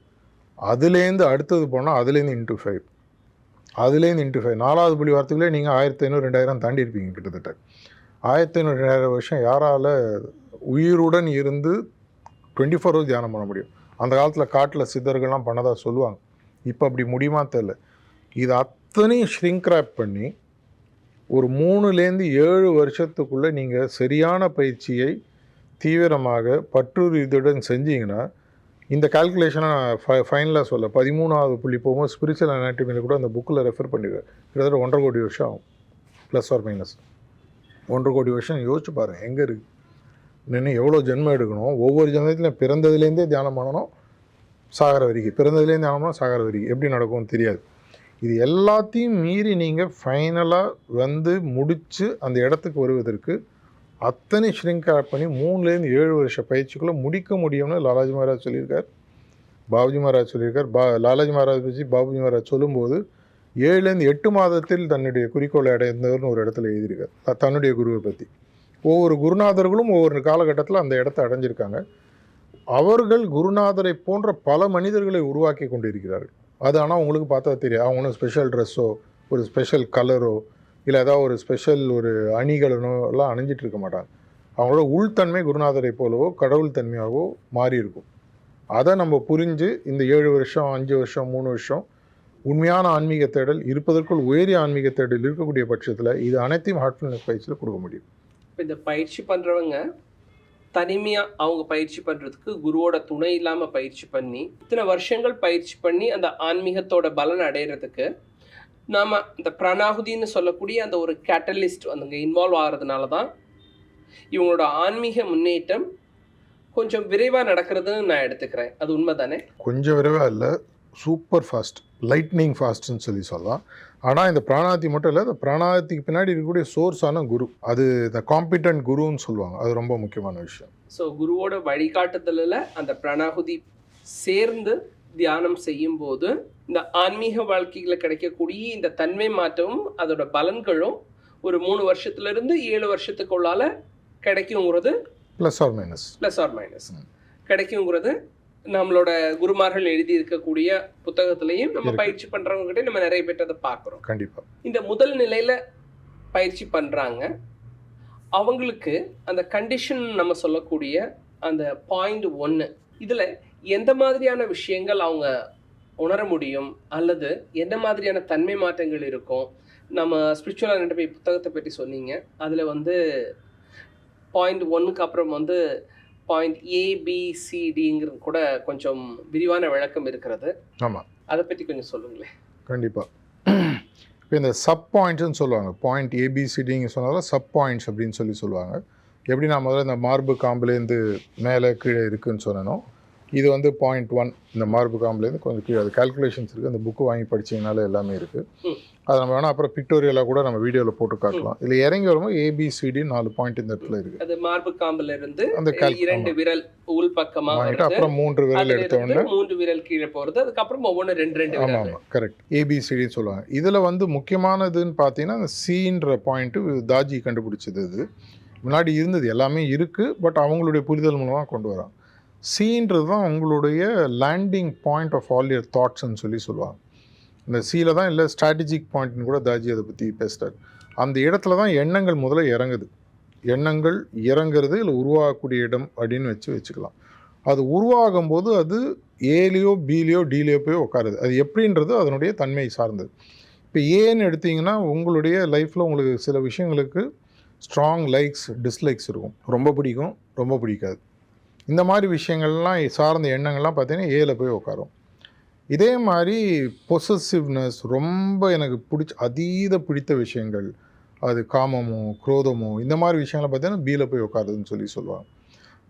அதுலேருந்து அடுத்தது போனால் அதுலேருந்து × 5, அதுலேருந்து × 5, 4வது புள்ளி வரத்துக்குள்ளே நீங்கள் 1500 2000 தாண்டி இருப்பீங்க. கிட்டத்தட்ட 1500 2000 வருஷம் யாரால் உயிருடன் இருந்து 24 ஹவர்ஸ் தியானம் பண்ண முடியும்? அந்த காலத்தில் காட்டில் சித்தர்கள்லாம் பண்ணதாக சொல்லுவாங்க. இப்போ அப்படி முடியுமா தெரியல. இது அத்தனையும் ஷ்ரிங்க்ராப் பண்ணி ஒரு 3லேருந்து 7 வருஷத்துக்குள்ளே நீங்கள் சரியான பயிற்சியை தீவிரமாக பற்றுறுதியுடன் செஞ்சீங்கன்னா, இந்த கால்குலேஷனை நான் ஃபைனலாக சொல்ல 13வது புள்ளி போகும்போது ஸ்பிரிச்சுவல் அனாட்டமியில் கூட அந்த புக்கில் ரெஃபர் பண்ணிடுவேன். கிட்டத்தட்ட 1.5 கோடி வருஷம் ஆகும் ப்ளஸ் ஆர் மைனஸ் 1 கோடி வருஷம் யோசிச்சு பாருங்கள் எங்கே இருக்குது. இன்னும் எவ்வளோ ஜென்மம் எடுக்கணும். ஒவ்வொரு ஜென்மத்திலும் பிறந்ததுலேருந்தே தியானம் பண்ணணும், சாகர வரைக்கும். பிறந்ததுலேருந்து தியானம் பண்ணணும், சாகர வரைக்கும். எப்படி நடக்கும்னு தெரியாது. இது எல்லாத்தையும் மீறி நீங்கள் ஃபைனலாக வந்து முடித்து அந்த இடத்துக்கு வருவதற்கு அத்தனை ஷ்ரிங்க் பண்ணி 3லேருந்து 7 வருஷ பயிற்சிக்குள்ளே முடிக்க முடியும்னு லாலாஜி மகாராஜ் சொல்லியிருக்கார், பாபுஜி மகாராஜ் சொல்லியிருக்கார். லாலாஜி மகாராஜ் பற்றி பாபுஜி மகாராஜ் சொல்லும்போது 7லேருந்து 8 மாதத்தில் தன்னுடைய குறிக்கோளை அடைந்தவர்னு ஒரு இடத்துல எழுதியிருக்கார் தன்னுடைய குருவை பற்றி. ஒவ்வொரு குருநாதர்களும் ஒவ்வொரு காலகட்டத்தில் அந்த இடத்த அடைஞ்சிருக்காங்க. அவர்கள் குருநாதரை போன்ற பல மனிதர்களை உருவாக்கி கொண்டு இருக்கிறார்கள். அது ஆனால் உங்களுக்கு பார்த்தா தெரியும். அவங்க ஒன்றும் ஸ்பெஷல் ட்ரெஸ்ஸோ ஒரு ஸ்பெஷல் கலரோ இல்லை ஏதாவது ஒரு ஸ்பெஷல் ஒரு அணிகளோ எல்லாம் அணிஞ்சிட்டு இருக்க மாட்டாங்க. அவங்களோட உள்தன்மை குருநாதரை போலவோ கடவுள் தன்மையாகவோ மாறி இருக்கும். அதை நம்ம புரிஞ்சு இந்த 7 வருஷம் 5 வருஷம் 3 வருஷம் உண்மையான ஆன்மீக தேடல் இருப்பதற்குள் உயரிய ஆன்மீக தேடல் இருக்கக்கூடிய பட்சத்தில் இது அனைத்தையும் ஹார்ட்ஃபுல்னஸ் பயிற்சியில் கொடுக்க முடியும். இப்போ இந்த பயிற்சி பண்ணுறவங்க தனிமையாக அவங்க பயிற்சி பண்ணுறதுக்கு குருவோட துணை இல்லாமல் பயிற்சி பண்ணி இத்தனை வருஷங்கள் பயிற்சி பண்ணி அந்த ஆன்மீகத்தோட பலன் அடையிறதுக்கு நாம் இந்த பிராணாகுதின்னு சொல்லக்கூடிய அந்த ஒரு கேட்டலிஸ்ட் அங்கே இன்வால்வ் ஆகிறதுனால தான் இவங்களோட ஆன்மீக முன்னேற்றம் கொஞ்சம் விரைவாக நடக்கிறதுன்னு நான் எடுத்துக்கிறேன். அது உண்மை தானே? கொஞ்சம் விரைவாக இல்லை, சூப்பர் ஃபாஸ்ட், லைட்னிங் ஃபாஸ்ட்னு சொல்லலாம். ஆனால் இந்த பிராணாதி மட்டும் இல்லை, இந்த பிராணாதிக்கு பின்னாடி இருக்கக்கூடிய சோர்ஸான குரு, அது இந்த காம்பிட்டன்ட் குருன்னு சொல்லுவாங்க. அது ரொம்ப முக்கியமான விஷயம். ஸோ குருவோட வழிகாட்டுதலில் அந்த பிராணாகுதி சேர்ந்து தியானம் செய்யும்போது இந்த ஆன்மீக வாழ்க்கையில் கிடைக்கக்கூடிய இந்த தன்மை மாற்றமும் அதோட பலன்களும் ஒரு 3 வருஷத்துலேருந்து 7 வருஷத்துக்குள்ளால கிடைக்குங்கிறது ப்ளஸ் ஆர் மைனஸ் கிடைக்குங்கிறது நம்மளோட குருமார்கள் எழுதி இருக்கக்கூடிய புத்தகத்திலையும் நம்ம பயிற்சி பண்றவங்க கிட்ட நம்ம நிறைய பேர் அதை பார்க்குறோம். கண்டிப்பா இந்த முதல் நிலையில பயிற்சி பண்றாங்க, அவங்களுக்கு அந்த கண்டிஷன் நம்ம சொல்லக்கூடிய அந்த பாயிண்ட் 1 இதுல எந்த மாதிரியான விஷயங்கள் அவங்க உணர முடியும் அல்லது என்ன மாதிரியான தன்மை மாற்றங்கள் இருக்கும்? நம்ம ஸ்பிரிச்சுவல் அனாட்டமி புத்தகத்தை பற்றி சொன்னீங்க. அதில் வந்து பாயிண்ட் 1க்கு அப்புறம் வந்து பாயிண்ட் ABCDங்கிறது கூட கொஞ்சம் விரிவான விளக்கம் இருக்கிறது. ஆமாம், அதை பற்றி கொஞ்சம் சொல்லுங்களேன். கண்டிப்பாக. இப்போ இந்த சப் பாயிண்ட்ஸ்னு சொல்லுவாங்க. பாயிண்ட் ABCDங்க சொன்னாலும் சப் பாயிண்ட்ஸ் அப்படின்னு சொல்லுவாங்க. எப்படி நான் முதல்ல இந்த மார்பு காம்புலேருந்து மேலே கீழே இருக்குதுன்னு சொன்னோம், இது வந்து பாயிண்ட் 1. இந்த மார்பு காம்புலேருந்து கொஞ்சம் கீழே அது கால்குலேஷன்ஸ் இருக்குது. அந்த புக்கு வாங்கி படிச்சிங்கனால எல்லாமே இருக்குது. அது நம்ம வேணால் அப்புறம் பிக்டோரியலாக கூட நம்ம வீடியோவில் போட்டு காட்டலாம். இதில் இறங்கி வரும்போது ABCD 4 பாயிண்ட் இந்த இடத்துல இருக்குது. அது மார்பு காம்புல இருந்து அந்த 2 விரல் உள் பக்கமாக வாங்கிட்டு அப்புறம் 3 விரல் எடுத்த உடனே 3 விரல் கீழே போகிறது. அதுக்கப்புறம் ஒவ்வொன்று 2 விரல். ஆமாம், கரெக்ட். ABCDன்னு சொல்லுவாங்க. இதில் வந்து முக்கியமானதுன்னு பார்த்தீங்கன்னா அந்த Cன்ற பாயிண்ட்டு தாஜி கண்டுபிடிச்சது. இது முன்னாடி இருந்தது, எல்லாமே இருக்குது, பட் அவங்களுடைய புரிதல் மூலமாக கொண்டு வராங்க. Cன்றது தான் உங்களுடைய landing point of all your தாட்ஸ்ன்னு சொல்லுவாங்க. இந்த Cயில் தான் இல்லை ஸ்ட்ராட்டஜிக் பாயிண்ட்னு கூட தாஜி அதை பற்றி பேசுகிறார். அந்த இடத்துல தான் எண்ணங்கள் முதல்ல இறங்குது. எண்ணங்கள் இறங்குறது இல்லை உருவாகக்கூடிய இடம் அப்படின்னு வச்சுக்கலாம். அது உருவாகும் போது அது ஏலையோ பிலையோ டிலையோ போய் உட்காருது. அது எப்படின்றது அதனுடைய தன்மை சார்ந்தது. இப்போ ஏன்னு எடுத்திங்கன்னா உங்களுடைய லைஃப்பில் உங்களுக்கு சில விஷயங்களுக்கு ஸ்ட்ராங் லைக்ஸ் டிஸ்லைக்ஸ் இருக்கும். ரொம்ப பிடிக்கும், ரொம்ப பிடிக்காது. இந்த மாதிரி விஷயங்கள்லாம் சார்ந்த எண்ணங்கள்லாம் பார்த்தீங்கன்னா ஏல போய் உட்காரும். இதே மாதிரி பொசசிவ்னஸ், ரொம்ப எனக்கு அதீத பிடித்த விஷயங்கள், அது காமமோ குரோதமோ இந்த மாதிரி விஷயங்களை பார்த்தீங்கன்னா பியில் போய் உட்காருதுன்னு சொல்லுவாங்க.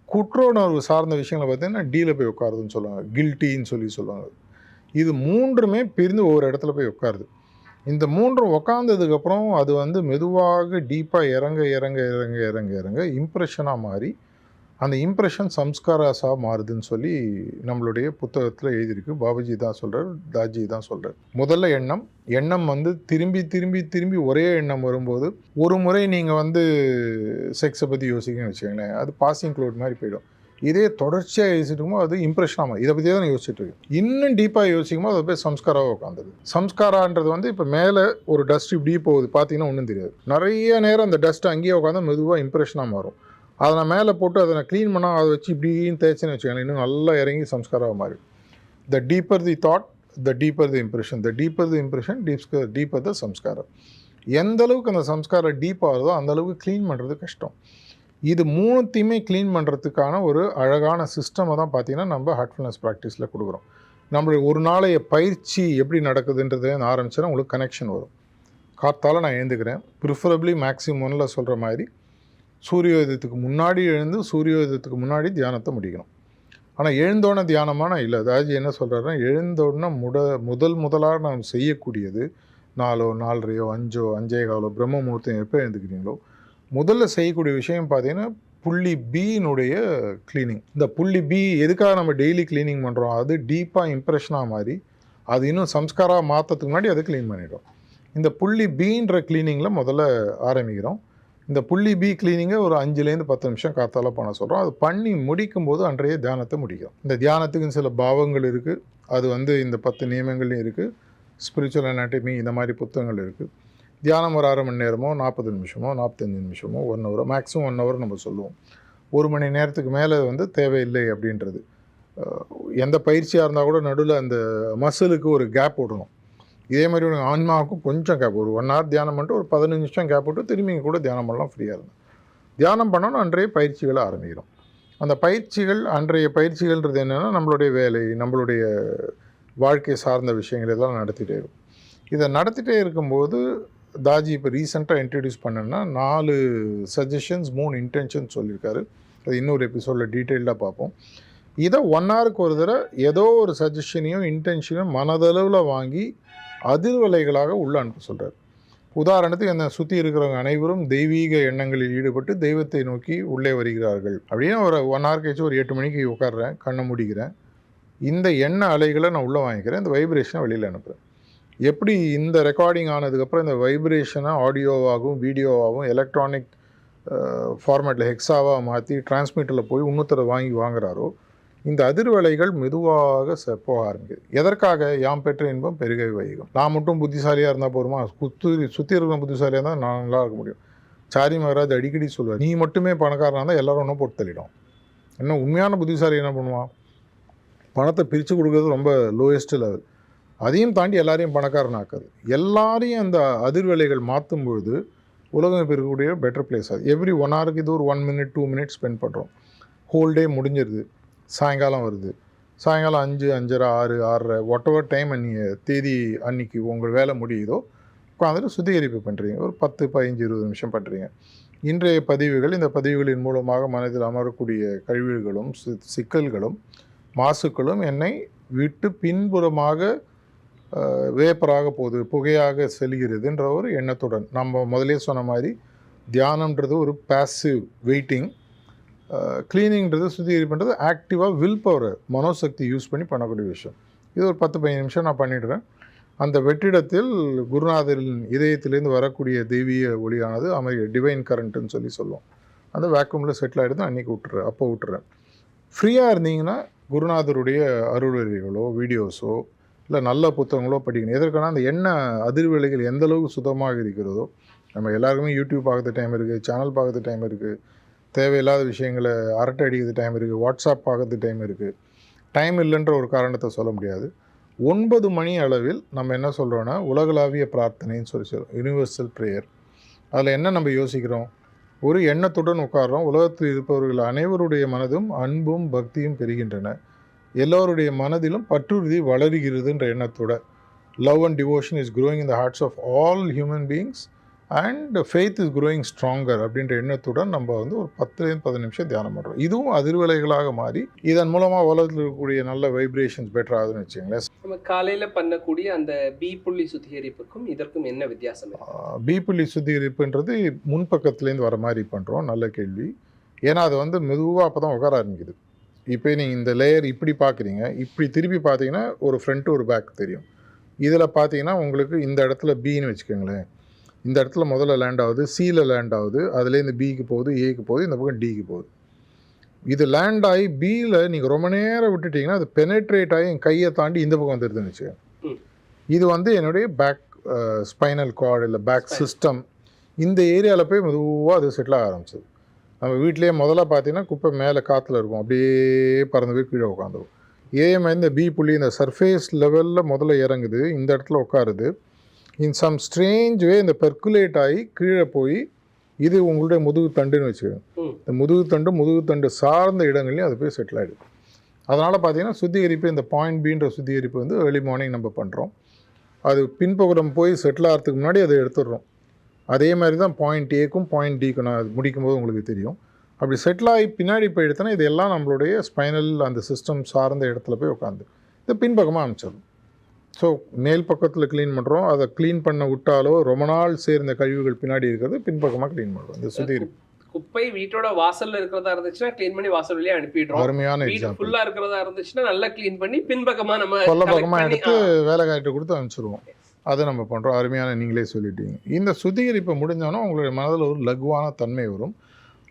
குற்ற உணர்வு சார்ந்த விஷயங்களை பார்த்தீங்கன்னா டியில் போய் உட்காருதுன்னு சொல்லுவாங்க, கில்ட்டின்னு சொல்லுவாங்க. இது 3மே பிரிந்து ஒவ்வொரு இடத்துல போய் உட்காருது. இந்த 3ம் உட்காந்ததுக்கப்புறம் அது வந்து மெதுவாக டீப்பாக இறங்க இறங்க இறங்க இறங்க இறங்க இம்ப்ரெஷனாக மாறி அந்த இம்ப்ரெஷன் சம்ஸ்காராஸாக மாறுதுன்னு நம்மளுடைய புத்தகத்தில் எழுதியிருக்கு. பாபாஜி தான் சொல்கிறார், தாஜி தான் சொல்கிறார். முதல்ல எண்ணம் வந்து திரும்பி திரும்பி திரும்பி ஒரே எண்ணம் வரும்போது, ஒரு முறை நீங்கள் வந்து செக்ஸை பற்றி யோசிக்கணும்னு வச்சுக்கோங்களேன், அது பாசிங் க்ளவுட் மாதிரி போயிடும். இதே தொடர்ச்சியாக யோசிச்சுட்டு அது இம்ப்ரெஷனாக இதை பற்றியே தான் யோசிச்சுட்டு இருக்கு. இன்னும் டீப்பாக யோசிக்கும்போது அது போய் சம்ஸ்காராக உட்காந்துது. சம்ஸ்காரான்றது வந்து இப்போ மேலே ஒரு டஸ்ட் இப்படி போகுது, பார்த்தீங்கன்னா ஒன்றும் தெரியாது. நிறைய நேரம் அந்த டஸ்ட் அங்கேயே உட்காந்து மெதுவாக இம்ப்ரெஷனாக மாறும். அதை நான் மேலே போட்டு அதை நான் க்ளீன் பண்ணால் அதை வச்சு இப்படின்னு தேய்ச்சின்னு வச்சுக்கோங்களேன், இன்னும் நல்லா இறங்கி சம்ஸ்காராக மாறி. The deeper the thought, the deeper the impression, the deeper the impression, deeper the சம்ஸ்காரம். எந்த அளவுக்கு அந்த சம்ஸ்காரம் டீப்பாக வருதோ அந்த அளவுக்கு க்ளீன் பண்ணுறது கஷ்டம். இது 3த்தையுமே க்ளீன் பண்ணுறதுக்கான ஒரு அழகான சிஸ்டமை தான் பார்த்திங்கன்னா நம்ம ஹார்ட்ஃபுல்னஸ் ப்ராக்டிஸில் கொடுக்குறோம். நம்மளுடைய ஒரு நாளைய பயிற்சி எப்படி நடக்குதுன்றதை ஆரம்பிச்சா உங்களுக்கு கனெக்ஷன் வரும். காத்தால நான் எழுந்துக்கிறேன். ப்ரிஃபரபிளி மேக்ஸிமம் 1ல் சொல்கிற மாதிரி சூரியோதயத்துக்கு முன்னாடி எழுந்து சூரியோதயத்துக்கு முன்னாடி தியானத்தை முடிக்கணும். ஆனால் எழுந்தோடனே தியானமான இல்லை. அதாவது என்ன சொல்கிறாருன்னா, எழுந்தோடனே முதலாக நாம் செய்யக்கூடியது 4, 4:30, 5, 5:15 பிரம்ம முகூர்த்தம் எப்போ எழுந்துக்கிறீங்களோ முதல்ல செய்யக்கூடிய விஷயம் பார்த்தீங்கன்னா புள்ளி பியினுடைய க்ளீனிங். இந்த புள்ளி பி எதுக்காக நம்ம டெய்லி க்ளீனிங் பண்ணுறோம், அது டீப்பாக இம்ப்ரெஷனாக மாதிரி அது இன்னும் சம்ஸ்காராக மாற்றத்துக்கு முன்னாடி அதை க்ளீன் பண்ணிடும். இந்த புள்ளி பின்ற க்ளீனிங்கில் முதல்ல ஆரம்பிக்கிறோம். இந்த புள்ளி பி க்ளீனிங்கை ஒரு 5லேருந்து 10 நிமிஷம் காத்தால பண்ண சொல்கிறோம். அது பண்ணி முடிக்கும் போது அன்றைய தியானத்தை முடிக்கும். இந்த தியானத்துக்கு சில பாவங்கள் இருக்குது. அது இந்த 10 நியமங்கள்லையும் இருக்குது. ஸ்பிரிச்சுவல் அனாட்டமி இந்த மாதிரி புத்தகங்கள் இருக்குது. தியானம் ஒரு 1/2 மணி நேரமோ 40 நிமிஷமோ 45 நிமிஷமோ 1 ஹவரோ மேக்ஸிமம் 1 ஹவர் நம்ம சொல்லுவோம். 1 மணி நேரத்துக்கு மேலே தேவையில்லை அப்படின்றது. எந்த பயிற்சியாக இருந்தால் கூட நடுவில் அந்த மசிலுக்கு ஒரு கேப் விடணும். இதே மாதிரி ஒரு ஆன்மாவுக்கும் கொஞ்சம் கேப், ஒரு 1 ஹவர் தியானம் பண்ணிட்டு ஒரு 15 நிமிஷம் கேப் விட்டு திரும்பி கூட தியானம் பண்ணலாம் ஃப்ரீயாக இருக்கும். தியானம் பண்ணோன்னா அன்றைய பயிற்சிகளை ஆரம்பிக்கிறோம். அந்த பயிற்சிகள் அன்றைய பயிற்சிகள்ன்றது என்னென்னா நம்மளுடைய வேலை, நம்மளுடைய வாழ்க்கை சார்ந்த விஷயங்கள் இதெல்லாம் நடத்திட்டே இருக்கும். இதை நடத்திட்டே இருக்கும்போது தாஜி இப்போ ரீசெண்டாக இன்ட்ரடியூஸ் பண்ணேன்னா 4 சஜஷன்ஸ் 3 இன்டென்ஷன்ஸ் சொல்லியிருக்காரு. அது இன்னொரு எபிசோடில் டீட்டெயில்டாக பார்ப்போம். இதை 1 ஹவருக்கு ஒரு தடவை ஏதோ ஒரு சஜஷனையும் இன்டென்ஷனையும் மனதளவில் வாங்கி அதிர்வலைகளாக உள்ள அனுப்ப சொல்கிறார். உதாரணத்துக்கு என்னை சுற்றி இருக்கிறவங்க அனைவரும் தெய்வீக எண்ணங்களில் ஈடுபட்டு தெய்வத்தை நோக்கி உள்ளே வருகிறார்கள் அப்படின்னு ஒரு 1 ஹவர் கழிச்சு ஒரு 8 மணிக்கு உட்காடுறேன், கண்ணை முடிக்கிறேன். இந்த எண்ண அலைகளை நான் உள்ளே வாங்கிக்கிறேன், இந்த வைப்ரேஷனை வெளியில் அனுப்புகிறேன். எப்படி இந்த ரெக்கார்டிங் ஆனதுக்கப்புறம் இந்த வைப்ரேஷனை ஆடியோவாகவும் வீடியோவாகவும் எலக்ட்ரானிக் ஃபார்மேட்டில் ஹெக்ஸாவாக மாற்றி டிரான்ஸ்மிட்டரில் போய் இன்னொருத்தரை வாங்குறாரோ, இந்த அதிர்வலைகள் மெதுவாக போக ஆரம்பிக்குது. எதற்காக? யாம் பெற்ற இன்பம் பெருகை வைகும். நான் மட்டும் புத்திசாலியாக இருந்தால் போருமா? சுற்றி இருக்கிற புத்திசாலியாக இருந்தால் நான் நல்லா இருக்க முடியும். சாரி மகராஜ் அடிக்கடி சொல்லுவார், நீ மட்டுமே பணக்காரனாக இருந்தால் எல்லோரும் ஒன்றும் போட்டு தள்ளிடும். இன்னும் உண்மையான புத்திசாலி என்ன பண்ணுவான்? பணத்தை பிரித்து கொடுக்குறது ரொம்ப லோயஸ்ட் லெவல். அதையும் தாண்டி எல்லாரையும் பணக்காரனாக்காது. எல்லாரையும் அந்த அதிர்வலைகள் மாற்றும் பொழுது உலகம் இப்போ இருக்கக்கூடிய பெட்டர் பிளேஸ். அது எவ்ரி 1 ஹவருக்கு இது ஒரு 1 மினிட் 2 மினிட்ஸ் ஸ்பெண்ட் பண்ணுறோம். ஹோல் டே முடிஞ்சிருது, சாயங்காலம் வருது. சாயங்காலம் 5, 5:30, 6, 6:30 வாட் எவர் டைம் தேதி அன்னைக்கு உங்கள் வேலை முடியுதோ உட்காந்துட்டு சுத்திகரிப்பு பண்ணுறீங்க. ஒரு 10, 15, 20 நிமிஷம் பண்ணுறீங்க. இன்றைய பதிவுகள், இந்த பதிவுகளின் மூலமாக மனதில் அமரக்கூடிய கழிவுகளும் சிக்கல்களும் மாசுக்களும் என்னை விட்டு பின்புறமாக வேப்பராக போகுது, புகையாக செல்கிறதுன்ற ஒரு எண்ணத்துடன் நம்ம முதலே சொன்ன மாதிரி தியானம்ன்றது ஒரு பேசிவ் வெயிட்டிங், க்ளீனிங்கிறது சுத்திகரிப்புன்றது ஆக்டிவாக வில் பவரை மனோசக்தி யூஸ் பண்ணி பண்ணக்கூடிய விஷயம். இது ஒரு 10-15 நிமிஷம் நான் பண்ணிடுறேன். அந்த வெற்றிடத்தில் குருநாதரின் இதயத்திலேருந்து வரக்கூடிய தெய்வீக ஒளியானது டிவைன் கரண்ட்டுன்னு சொல்லுவோம். அந்த வேக்யூமில் செட்டில் ஆகிடுது. அன்றைக்கி அப்போ விட்டுறேன். ஃப்ரீயாக இருந்தீங்கன்னா குருநாதருடைய அருளுரைகளோ வீடியோஸோ இல்லை நல்ல புத்தகங்களோ படிக்கணும். எதற்கான அந்த அதிர்வலைகள் எந்த அளவுக்கு சுத்தமாக இருக்கிறதோ, நம்ம எல்லாருக்குமே யூடியூப் பார்க்குறது டைம் இருக்குது, சேனல் பார்க்குறது டைம் இருக்குது, தேவையில்லாத விஷயங்களை அரட்டை அடிக்கிறது டைம் இருக்குது, வாட்ஸ்அப் பார்க்குறது டைம் இருக்குது. டைம் இல்லைன்ற ஒரு காரணத்தை சொல்ல முடியாது. 9 மணி அளவில் நம்ம என்ன சொல்கிறோன்னா உலகளாவிய பிரார்த்தனைன்னு சொல்கிறோம், யூனிவர்சல் ப்ரேயர். அதில் என்ன நம்ம யோசிக்கிறோம்? ஒரு எண்ணத்துடன் உட்கார்றோம். உலகத்தில் இருப்பவர்கள் அனைவருடைய மனதும் அன்பும் பக்தியும் பெறுகின்றன. எல்லோருடைய மனதிலும் பற்றுறுதி வளருகிறதுன்ற எண்ணத்தோட love and devotion is growing in the hearts of all human beings and faith is growing stronger அப்படின்ற எண்ணத்துடன் நம்ம ஒரு 10-15 நிமிஷம் தியானம் பண்ணுறோம். இதுவும் அதிர்வலைகளாக மாறி இதன் மூலமாக உலகத்தில் இருக்கக்கூடிய நல்ல வைப்ரேஷன்ஸ் பெட்டர் ஆகுதுன்னு வச்சுங்களேன். நம்ம காலையில் பண்ணக்கூடிய அந்த பி புள்ளி சுத்திகரிப்புக்கும் இதற்கும் என்ன வித்தியாசம்? பி புள்ளி சுத்திகரிப்புன்றது முன்பக்கத்துலேருந்து வர மாதிரி பண்ணுறோம். நல்ல கேள்வி. ஏன்னா அது மெதுவாக அப்போ தான் உட்கார ஆரம்பிக்குது. இப்போ நீங்கள் இந்த லேயர் இப்படி பார்க்குறீங்க, இப்படி திருப்பி பார்த்தீங்கன்னா ஒரு ஃப்ரண்ட்டு ஒரு பேக் தெரியும். இதில் பார்த்தீங்கன்னா உங்களுக்கு இந்த இடத்துல பின்னு வச்சுக்கோங்களேன். இந்த இடத்துல முதல்ல லேண்ட் ஆகுது, சியில் லேண்ட் ஆகுது, அதுலேருந்து பிக்கு போகுது, ஏக்கு போகுது, இந்த பக்கம் டிக்கு போகுது. இது லேண்ட் ஆகி பியில் நீங்கள் ரொம்ப நேரம் விட்டுட்டிங்கன்னா அது பெனட்ரேட் ஆகி என் கையை தாண்டி இந்த பக்கம் வந்துடுதுன்னு வச்சுக்கோங்க. இது என்னுடைய பேக் ஸ்பைனல் கார்டு இல்லை பேக் சிஸ்டம். இந்த ஏரியாவில் போய் மெதுவாக அது செட்டில் ஆக ஆரம்பிச்சது. நம்ம வீட்டிலேயே முதல்ல பார்த்தீங்கன்னா குப்பை மேலே காற்றுல இருக்கும், அப்படியே பறந்து போய் கீழே உட்காந்துரும். இதே மாதிரி இந்த பி புள்ளி இந்த சர்ஃபேஸ் லெவலில் முதல்ல இறங்குது, இந்த இடத்துல உட்காருது. இன் சம் ஸ்ட்ரேஞ்ச் வே இந்த பெர்குலேட் ஆகி கீழே போய் இது உங்களுடைய முதுகு தண்டுன்னு வச்சுக்கோங்க. இந்த முதுகு தண்டு சார்ந்த இடங்கள்லையும் அது போய் செட்டில் ஆகிடுது. அதனால் பார்த்தீங்கன்னா சுத்திகரிப்பு, இந்த பாயிண்ட் பின்ற சுத்திகரிப்பு ஏர்லி மார்னிங் நம்ம பண்ணுறோம். அது பின்புறம் போய் செட்டில் ஆகிறதுக்கு முன்னாடி அதை எடுத்துடுறோம். அதே மாதிரி தான் பாயிண்ட் ஏக்கும் பாயிண்ட் டிக்கும் நான் அது முடிக்கும்போது உங்களுக்கு தெரியும். அப்படி செட்டில் ஆகி பின்னாடி போய் எடுத்தோன்னா இதெல்லாம் நம்மளுடைய ஸ்பைனல் அந்த சிஸ்டம் சார்ந்த இடத்துல போய் உட்காந்து இது பின்பக்கமாக அனுப்பிச்சிடும். ஸோ மேல் பக்கத்தில் க்ளீன் பண்ணுறோம், அதை க்ளீன் பண்ண விட்டாலோ ரொம்ப நாள் சேர்ந்த கழிவுகள் பின்னாடி இருக்கிறது பின்பக்கமாக க்ளீன் பண்ணுறோம். இந்த சுத்திகரிப்பு குப்பை வீட்டோட வாசல்ல இருக்கிறதா இருந்துச்சுன்னா க்ளீன் பண்ணி வாசல் வழியா அனுப்பிடுறோம். அருமையான வீடு எக்ஸாம்பிள். ஃபுல்லா இருக்கிறதா இருந்துச்சுன்னா நல்லா க்ளீன் பண்ணி பின்பக்கமா நம்ம கொல்ல collect பக்கமாக பண்ணி, எடுத்து வேலைக்காரிட்ட கொடுத்து அனுப்பிச்சிடுவோம். அதை நம்ம பண்ணுறோம். அருமையான நீங்களே சொல்லிட்டீங்க. இந்த சுத்திகரிப்பை முடிஞ்சோன்னா உங்களுடைய மனதில் ஒரு லகுவான தன்மை வரும்.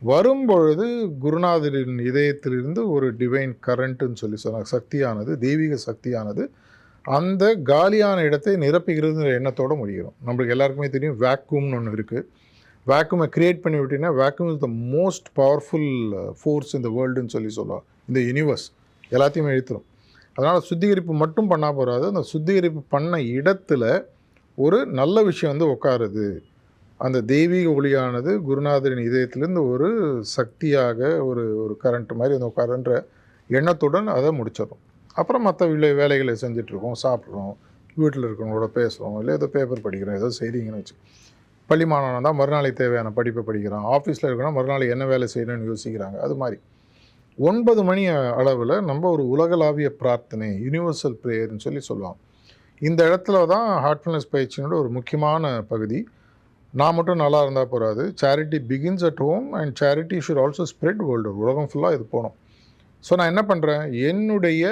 வரும்பொழுது குருநாதரின் இதயத்திலிருந்து ஒரு டிவைன் கரண்ட்டுன்னு சொல்லி சொன்னாங்க, சக்தியானது, தெய்வீக சக்தியானது அந்த காலியான இடத்தை நிரப்புகிறதுங்கிற எண்ணத்தோடு முடிகிறோம். நம்மளுக்கு எல்லாருக்குமே தெரியும் வேக்யூம்னு ஒன்று இருக்குது. வேக்யூமை க்ரியேட் பண்ணி விட்டீங்கன்னா vacuum is the most powerful force இந்த வேர்ல்டுன்னு சொல்லி சொல்லலாம். இந்த யூனிவர்ஸ் எல்லாத்தையுமே இழுத்துரும். அதனால் சுத்திகரிப்பு மட்டும் பண்ணால் போகாது, அந்த சுத்திகரிப்பு பண்ண இடத்துல ஒரு நல்ல விஷயம் வந்து உட்காருது. அந்த தெய்வீக ஒளியானது குருநாதரின் இதயத்திலேருந்து ஒரு சக்தியாக ஒரு ஒரு கரண்ட் மாதிரி வந்து உட்காருன்ற எண்ணத்துடன் அதை முடிச்சிடும். அப்புறம் மற்ற வேலைகளை செஞ்சிட்ருக்கோம், சாப்பிட்றோம், வீட்டில் இருக்கிறவங்களோட பேசுகிறோம், இல்லை ஏதோ பேப்பர் படிக்கிறோம், ஏதோ செய்கிறீங்கன்னு வச்சு. பள்ளி மாணவனாக தான் மறுநாளைக்கு தேவையான படிப்பை படிக்கிறான், ஆஃபீஸில் இருக்கணும் மறுநாளைக்கு என்ன வேலை செய்யணும்னு யோசிக்கிறாங்க. அது மாதிரி 9 மணி அளவில் நம்ம ஒரு உலகளாவிய பிரார்த்தனை, யூனிவர்சல் ப்ரேயர்னு சொல்லி சொல்லுவாங்க. இந்த இடத்துல தான் ஹார்ட்ஃபுல்னஸ் பயிற்சியோட ஒரு முக்கியமான பகுதி. நான் மட்டும் நல்லா இருந்தால் போகாது, charity begins at home and charity should also spread world, உலகம் ஃபுல்லாக இது போகணும். ஸோ நான் என்ன பண்ணுறேன், என்னுடைய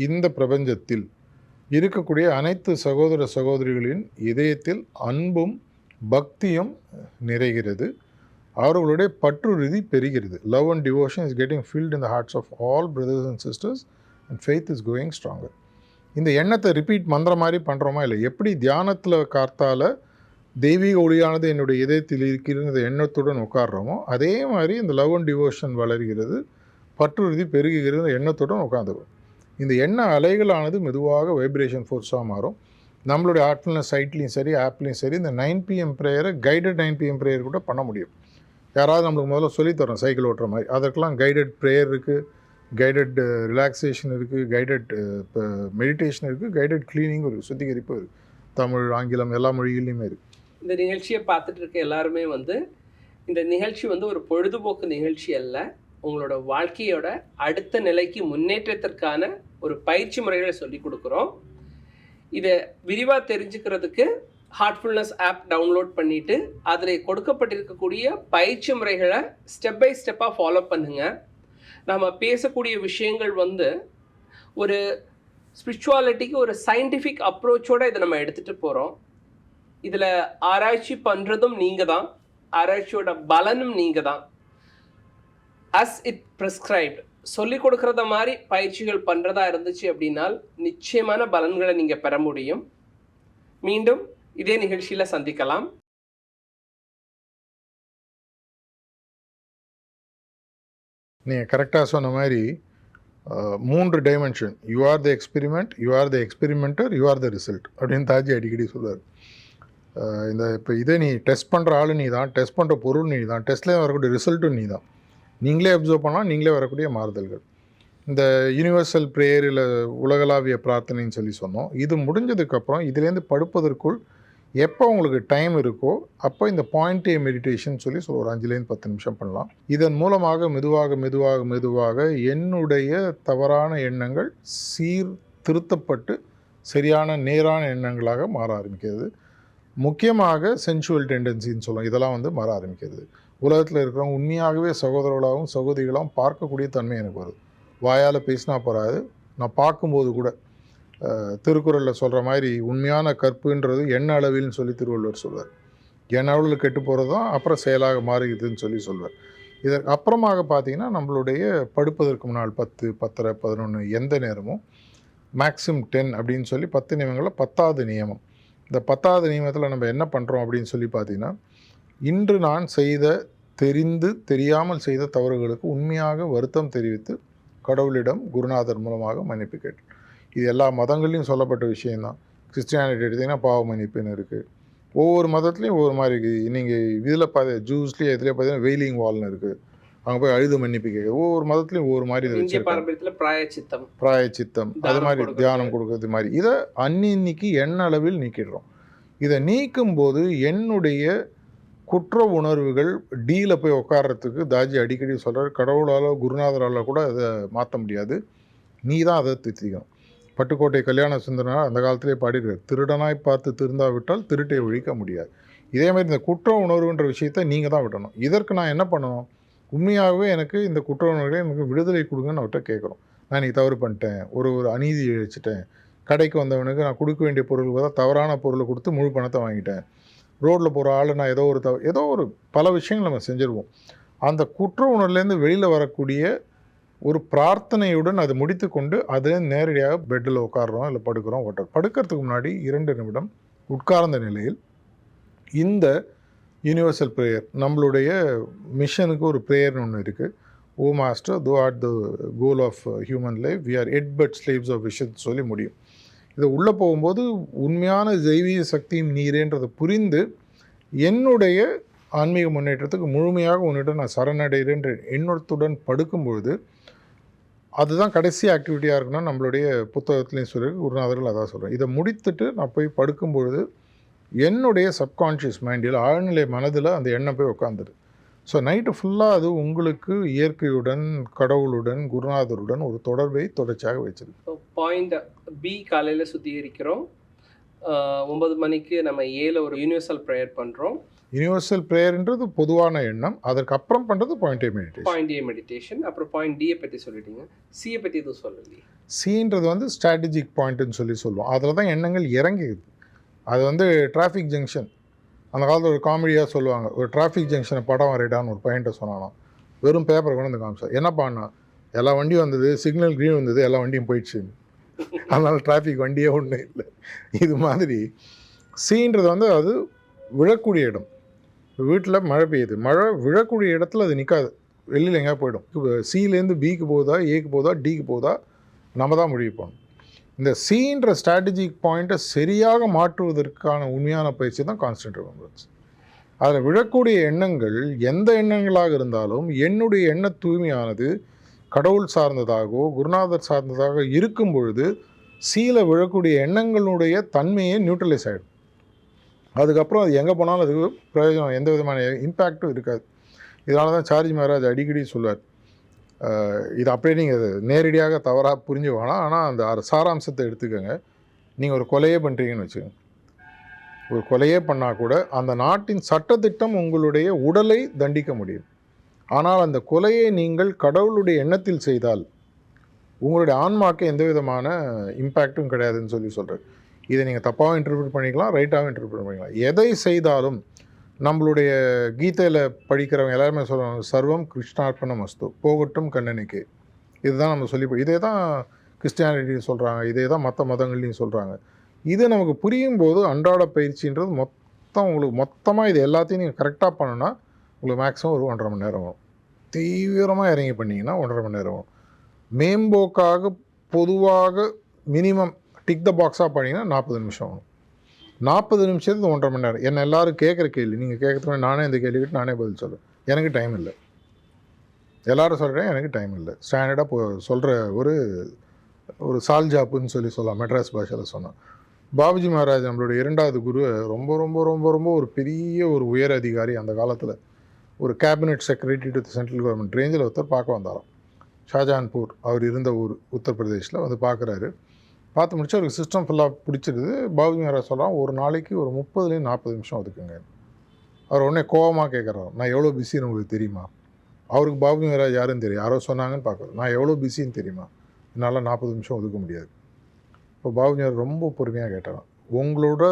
இந்த பிரபஞ்சத்தில் இருக்கக்கூடிய அனைத்து சகோதர சகோதரிகளின் இதயத்தில் அன்பும் பக்தியும் நிறைகிறது, அவர்களுடைய பற்றுறுதி பெறுகிறது. Love and devotion is getting filled in the hearts of all brothers and sisters and faith is going stronger. இந்த எண்ணத்தை ரிப்பீட் பண்ணுற மாதிரி பண்ணுறோமா இல்லை? எப்படி தியானத்தில் காத்தால் தெய்வீக ஒளியானது என்னுடைய இதயத்தில் இருக்கிற எண்ணத்துடன் உட்கார்றோமோ அதே மாதிரி இந்த லவ் அண்ட் டிவோஷன் வளர்கிறது, பற்றுறுதி பெருகுகிறது எண்ணத்துடன் உட்காந்துரும். இந்த எண்ண அலைகளானது மெதுவாக வைப்ரேஷன் ஃபோர்ஸாக மாறும். நம்மளுடைய ஹார்ட்ஃபுல்னஸ் சைட்லேயும் சரி ஆப்லேயும் சரி இந்த 9 PM ப்ரேயரை கைடட் 9 PM ப்ரேயர் கூட பண்ண முடியும். யாராவது நம்மளுக்கு முதல்ல சொல்லித்தரோம் சைக்கிள் ஓட்டுற மாதிரி, அதற்கெல்லாம் கைடட் ப்ரேயர் இருக்குது, கைடட் ரிலாக்ஸேஷன் இருக்குது, கைடட் இப்போ மெடிடேஷன் இருக்குது, கைடட் க்ளீனிங் இருக்குது, சுத்திகரிப்பு இருக்குது. தமிழ், ஆங்கிலம் எல்லா மொழிகள்லையுமே இருக்குது. இந்த நிகழ்ச்சியை பார்த்துட்டு இருக்க எல்லாருமே வந்து இந்த நிகழ்ச்சி வந்து ஒரு பொழுதுபோக்கு நிகழ்ச்சி அல்ல, உங்களோட வாழ்க்கையோட அடுத்த நிலைக்கு முன்னேற்றத்திற்கான ஒரு பயிற்சி முறைகளை சொல்லி கொடுக்குறோம். இதை விரிவாக தெரிஞ்சுக்கிறதுக்கு ஹார்ட்ஃபுல்னஸ் ஆப் டவுன்லோட் பண்ணிவிட்டு அதில் கொடுக்கப்பட்டிருக்கக்கூடிய பயிற்சி முறைகளை ஸ்டெப் பை ஸ்டெப்பாக ஃபாலோ பண்ணுங்கள். நம்ம பேசக்கூடிய விஷயங்கள் வந்து ஒரு ஸ்பிரிச்சுவாலிட்டிக்கு ஒரு சயின்டிஃபிக் அப்ரோச்சோடு இதை நம்ம எடுத்துகிட்டு போகிறோம். இதில் ஆராய்ச்சி பண்ணுறதும் நீங்கள் தான், ஆராய்ச்சியோட பலனும் நீங்கள் தான். அஸ் இட் ப்ரிஸ்கிரைப்ட் சொல்லிக் கொடுக்குறத மாதிரி பயிற்சிகள் பண்ணுறதா இருந்துச்சு அப்படின்னால் நிச்சயமான பலன்களை நீங்கள் பெற முடியும். மீண்டும் இதே நிகழ்ச்சியில் சந்திக்கலாம். நீங்கள் கரெக்டாக சொன்ன மாதிரி 3 dimension, you are the experiment, you are the experimenter, you are the result அப்படின்னு தாஜி அடிக்கடி சொல்லுவார். இந்த இப்போ இதை நீ டெஸ்ட் பண்ணுற ஆள் நீ தான், டெஸ்ட் பண்ணுற பொருள் நீ தான், டெஸ்ட்லேயே வரக்கூடிய ரிசல்ட்டும் நீ தான். நீங்களே அப்சர்வ் பண்ணால் நீங்களே வரக்கூடிய மாறுதல்கள். இந்த யூனிவர்சல் ப்ரேயரில் உலகளாவிய பிரார்த்தனைன்னு சொல்லி சொன்னோம். இது முடிஞ்சதுக்கப்புறம் இதுலேருந்து படுப்பதற்குள் எப்போ உங்களுக்கு டைம் இருக்கோ அப்போ இந்த பாயிண்ட் ஏ மெடிடேஷன் சொல்லி ஒரு 5லேருந்து 10 நிமிஷம் பண்ணலாம். இதன் மூலமாக மெதுவாக மெதுவாக மெதுவாக என்னுடைய தவறான எண்ணங்கள் திருத்தப்பட்டு சரியான நேரான எண்ணங்களாக மாற ஆரம்பிக்கிறது. முக்கியமாக சென்சுவல் டெண்டன்சின்னு சொல்லுவோம், இதெல்லாம் வந்து மாற ஆரம்பிக்கிறது. உலகத்தில் இருக்கிறவங்க உண்மையாகவே சகோதரர்களாகவும் சகோதரிகளாகவும் பார்க்கக்கூடிய தன்மை எனக்கு வருது. வாயால் பேசினா போகாது, நான் பார்க்கும்போது கூட திருக்குறளில் சொல்கிற மாதிரி உண்மையான கற்புன்றது எண்ண அளவில்னு சொல்லி திருவள்ளுவர் சொல்வார். எண்ண அளவில் கெட்டு போகிறது தான் அப்புறம் செயலாக மாறுகிறதுன்னு சொல்லி சொல்வார். இதற்கு அப்புறமாக பார்த்திங்கன்னா நம்மளுடைய படுப்பதற்கு முன்னால் 10, 10:30, 11 எந்த நேரமும் மேக்ஸிமம் 10 அப்படின்னு சொல்லி 10 நியமங்களில் 10வது நியமம். இந்த 10வது நியமத்தில் நம்ம என்ன பண்ணுறோம் அப்படின்னு சொல்லி பார்த்திங்கன்னா, இன்று நான் செய்த தெரிந்து தெரியாமல் செய்த தவறுகளுக்கு உண்மையாக வருத்தம் தெரிவித்து கடவுளிடம் குருநாதர் மூலமாக மன்னிப்பு கேட்டு. இது எல்லா மதங்கள்லையும் சொல்லப்பட்ட விஷயந்தான். கிறிஸ்டியானிட்டி எடுத்திங்கன்னா பாவ மன்னிப்புன்னு இருக்குது. ஒவ்வொரு மதத்துலேயும் ஒவ்வொரு மாதிரி இருக்குது. நீங்கள் இதில் ஜூஸ்லேயே இதில் பார்த்தீங்கன்னா வெயிலிங் வால்னு இருக்குது. அங்கே போய் அழுது மன்னிப்பு கேட்குறது. ஒவ்வொரு மதத்துலையும் ஒவ்வொரு மாதிரி இதை இந்திய வச்சுருக்காங்க. பாரம்பரியத்துல பிராயச்சித்தம், பிராயச்சித்தம் அது தானம் மாதிரி கொடுக்கறது. தியானம் கொடுக்கறது மாதிரி இதை அன்னிக்கு எண்ண அளவில் நீக்கிடுறோம். இதை நீக்கும்போது என்னுடைய குற்ற உணர்வுகள் டீல போய் உட்கார்றதுக்கு தாஜி அடிக்கடி சொல்கிறார், கடவுளால் குருநாதரால் கூட அதை மாற்ற முடியாது, நீ தான் அதை திருத்திக்கணும். பட்டுக்கோட்டை கல்யாண சுந்தரனார் அந்த காலத்திலே பாடிடுறார், திருடனாய் பார்த்து திருந்தாவிட்டால் திருட்டை ஒழிக்க முடியாது. இதே மாதிரி இந்த குற்ற உணர்வுன்ற விஷயத்தை நீங்கள் தான் விடணும். இதற்கு நான் என்ன பண்ணணும், உண்மையாகவே எனக்கு இந்த குற்ற உணர்வுகளை எனக்கு விடுதலை கொடுங்கன்னு அவர்கிட்ட கேட்குறோம். நான் நீ தவறு பண்ணிட்டேன், ஒரு அநீதி இழைச்சிட்டேன், கடைக்கு வந்தவனுக்கு நான் கொடுக்க வேண்டிய பொருளுக்கு தான் தவறான பொருளை கொடுத்து முழு பணத்தை வாங்கிட்டேன், ரோட்டில் போகிற ஆள் நான் ஏதோ ஒரு பல விஷயங்கள் நம்ம செஞ்சுருவோம். அந்த குற்ற உணர்வுலேருந்து வெளியில் வரக்கூடிய ஒரு பிரார்த்தனையுடன் அதை முடித்து கொண்டு அதை நேரடியாக பெட்டில் உட்காடுறோம், இல்லை படுக்கிறோம். படுக்கிறதுக்கு முன்னாடி 2 நிமிடம் உட்கார்ந்த நிலையில் இந்த யூனிவர்சல் ப்ரேயர், நம்மளுடைய மிஷனுக்கு ஒரு ப்ரேயர்னு ஒன்று இருக்குது. O master thou art the goal of human life we are yet but slaves of விஷயத்தை சொல்லி முடியும். இதை உள்ளே போகும்போது உண்மையான தெய்வீக சக்தியும் நீரேன்றதை புரிந்து என்னுடைய ஆன்மீக முன்னேற்றத்துக்கு முழுமையாக உன்னிடம் நான் சரணடைகிறேன்ற எண்ணத்துடன் படுக்கும்பொழுது அதுதான் கடைசி ஆக்டிவிட்டியாக இருக்கணும். நம்மளுடைய புத்தகத்துலேயும் சொல்லியிருக்கு, குருநாதர்கள் அதான் சொல்கிறேன். இதை முடித்துட்டு நான் போய் படுக்கும்பொழுது என்னுடைய சப்கான்ஷியஸ் மைண்டில் ஆழ்நிலை மனதில் அந்த எண்ணம் போய் உட்காந்துரு. ஸோ நைட்டு ஃபுல்லாக அது உங்களுக்கு இயற்கையுடன், கடவுளுடன், குருநாதருடன் ஒரு தொடர்பை தொடர்ச்சியாக வச்சிருக்கு. பாயிண்ட் பி, காலையில் சுத்திகரிக்கிறோம், 9 மணிக்கு நம்ம 7 ஒரு யூனிவர்சல் ப்ரேயர் பண்ணுறோம். யூனிவர்சல் ப்ரேயர்ன்றது பொதுவான எண்ணம். அதற்கப்புறம் பண்ணுறது பாயிண்ட் ஏ மெடிடேஷன். அப்புறம் பாயிண்ட் டியை பற்றி சொல்லிட்டீங்க. சியை பற்றி எதுவும் சொல்லலையே. சின்றது வந்து ஸ்ட்ராட்டஜிக் பாயிண்ட்டுன்னு சொல்லுவோம். அதில் தான் எண்ணங்கள் இறங்கிடுது. அது வந்து டிராஃபிக் ஜங்ஷன். அந்த காலத்தில் ஒரு காமெடியாக சொல்லுவாங்க, ஒரு டிராஃபிக் ஜங்ஷனை படம் வரையிடான்னு ஒரு பையன்ட்ட சொன்னாலும் வெறும் பேப்பரை கொண்டு வந்து காமிச்சார். என்ன பண்ணா, எல்லா வண்டியும் வந்தது, சிக்னல் க்ரீன் வந்தது, எல்லா வண்டியும் போயிடுச்சு, அதனால் டிராஃபிக் வண்டியே ஒன்றும் இல்லை. இது மாதிரி சீன்றது வந்து அது விழக்கூடிய இடம். வீட்டில் மழை பெய்யுது, மழை விழக்கூடிய இடத்துல அது நிற்காது, வெளியில் எங்கேயா போயிடும். சிலேருந்து பிக்கு போகுதா, ஏக்கு போகுதா, டிக்கு போகுதா, நம்ம தான் முடிவு பண்ணணும். இந்த சீன்ற ஸ்ட்ராட்டஜிக் பாயிண்ட்டை சரியாக மாற்றுவதற்கான உண்மையான பயிற்சி தான் கான்ஸ்டன்ட் ரிமெம்பரன்ஸ். அதில் விழக்கூடிய எண்ணங்கள் எந்த எண்ணங்களாக இருந்தாலும் என்னுடைய எண்ண தூய்மையானது கடவுள் சார்ந்ததாகவோ குருநாதர் சார்ந்ததாக இருக்கும் பொழுது சீல விழக்கூடிய எண்ணங்களுடைய தன்மையை நியூட்ரலைஸ் ஆகிடும். அதுக்கப்புறம் அது எங்கே போனாலும் அதுக்கு பிரயோஜனம், எந்த விதமான இம்பேக்டும் இருக்காது. இதனால தான் சார்ஜி மகாராஜ் அடிக்கடி சொல்வார், இது அப்படியே நீங்கள் நேரடியாக தவறாக புரிஞ்சு வேணாம், ஆனால் அந்த சாராம்சத்தை எடுத்துக்கோங்க. நீங்கள் ஒரு கொலையே பண்ணுறீங்கன்னு வச்சுக்கோங்க, ஒரு கொலையே பண்ணால் கூட அந்த நாட்டின் சட்டத்திட்டம் உங்களுடைய உடலை தண்டிக்க முடியும். ஆனால் அந்த கொலையை நீங்கள் கடவுளுடைய எண்ணத்தில் செய்தால் உங்களுடைய ஆன்மாக்கு எந்த விதமான இம்பேக்டும் கிடையாதுன்னு சொல்கிறார். இதை நீங்கள் தப்பாகவும் இன்டர்பிரட் பண்ணிக்கலாம், ரைட்டாகவும் இன்டர்பிரட் பண்ணிக்கலாம். எதை செய்தாலும் நம்மளுடைய கீதையில் படிக்கிறவங்க எல்லாருமே சொல்லுவாங்க, சர்வம் கிருஷ்ணார்ப்பணம் மஸ்து, போகட்டும் கண்ணனுக்கு. இதுதான் நம்ம சொல்லி, இதே தான் கிறிஸ்டியானிட்டியும் சொல்கிறாங்க, இதே தான் மற்ற மதங்கள்லையும் சொல்கிறாங்க. இது நமக்கு புரியும் போது அன்றாட பயிற்சின்றது உங்களுக்கு மொத்தமாக இது எல்லாத்தையும் நீங்கள் கரெக்டாக பண்ணணுன்னா உங்களுக்கு மேக்ஸிமம் ஒரு 1.5 மணி நேரம் வரும். தீவிரமாக இறங்கி பண்ணிங்கன்னா 1.5 மணி நேரம் வரும். மேம்போக்காக பொதுவாக மினிமம் டிக் த பாக்ஸாக பண்ணிங்கன்னா 40 நிமிஷம் வரும். 40 நிமிஷத்துக்கு 1.5 மணி நேரம். என்ன எல்லோரும் கேட்குற கேள்வி, நீங்கள் கேட்குறதுக்கு நானே இந்த கேள்விக்கிட்டு நானே பதில் சொல்கிறேன். எனக்கு டைம் இல்லை, எல்லோரும் சொல்கிறேன், எனக்கு டைம் இல்லை. ஸ்டாண்டர்டாக சொல்கிற ஒரு சால்ஜாப்புன்னு சொல்லலாம், மெட்ராஸ் பாஷையில் சொன்னோம். பாபுஜி மகாராஜ் நம்மளுடைய 2வது குரு, ரொம்ப ரொம்ப ரொம்ப ரொம்ப ஒரு பெரிய ஒரு உயர் அதிகாரி. அந்த காலத்தில் ஒரு cabinet secretary to central government ரேஞ்சில் ஒருத்தர் பார்க்க வந்தாராம். ஷாஜான்பூர் அவர் இருந்த ஊர் உத்தரப்பிரதேஷில் வந்து பார்க்குறாரு. பார்த்து முடிச்சு அவருக்கு சிஸ்டம் ஃபுல்லாக பிடிச்சிருது. பாபுஜி மகாராஜ் சொல்கிறான், ஒரு நாளைக்கு ஒரு 30லேருந்து 40 நிமிஷம் ஒதுக்குங்க. அவர் உடனே கோவமாக கேட்குறாரு, நான் எவ்வளோ பிஸின்னு உங்களுக்கு தெரியுமா? அவருக்கு பாபுஜி மகாராஜ் யாருன்னு தெரியும், யாரோ சொன்னாங்கன்னு பார்க்குறோம். நான் எவ்வளோ பிஸின்னு தெரியுமா, என்னால் 40 நிமிஷம் ஒதுக்க முடியாது. இப்போ பாபுஜி மகாராஜ் ரொம்ப பொறுமையாக கேட்டாராம், உங்களோட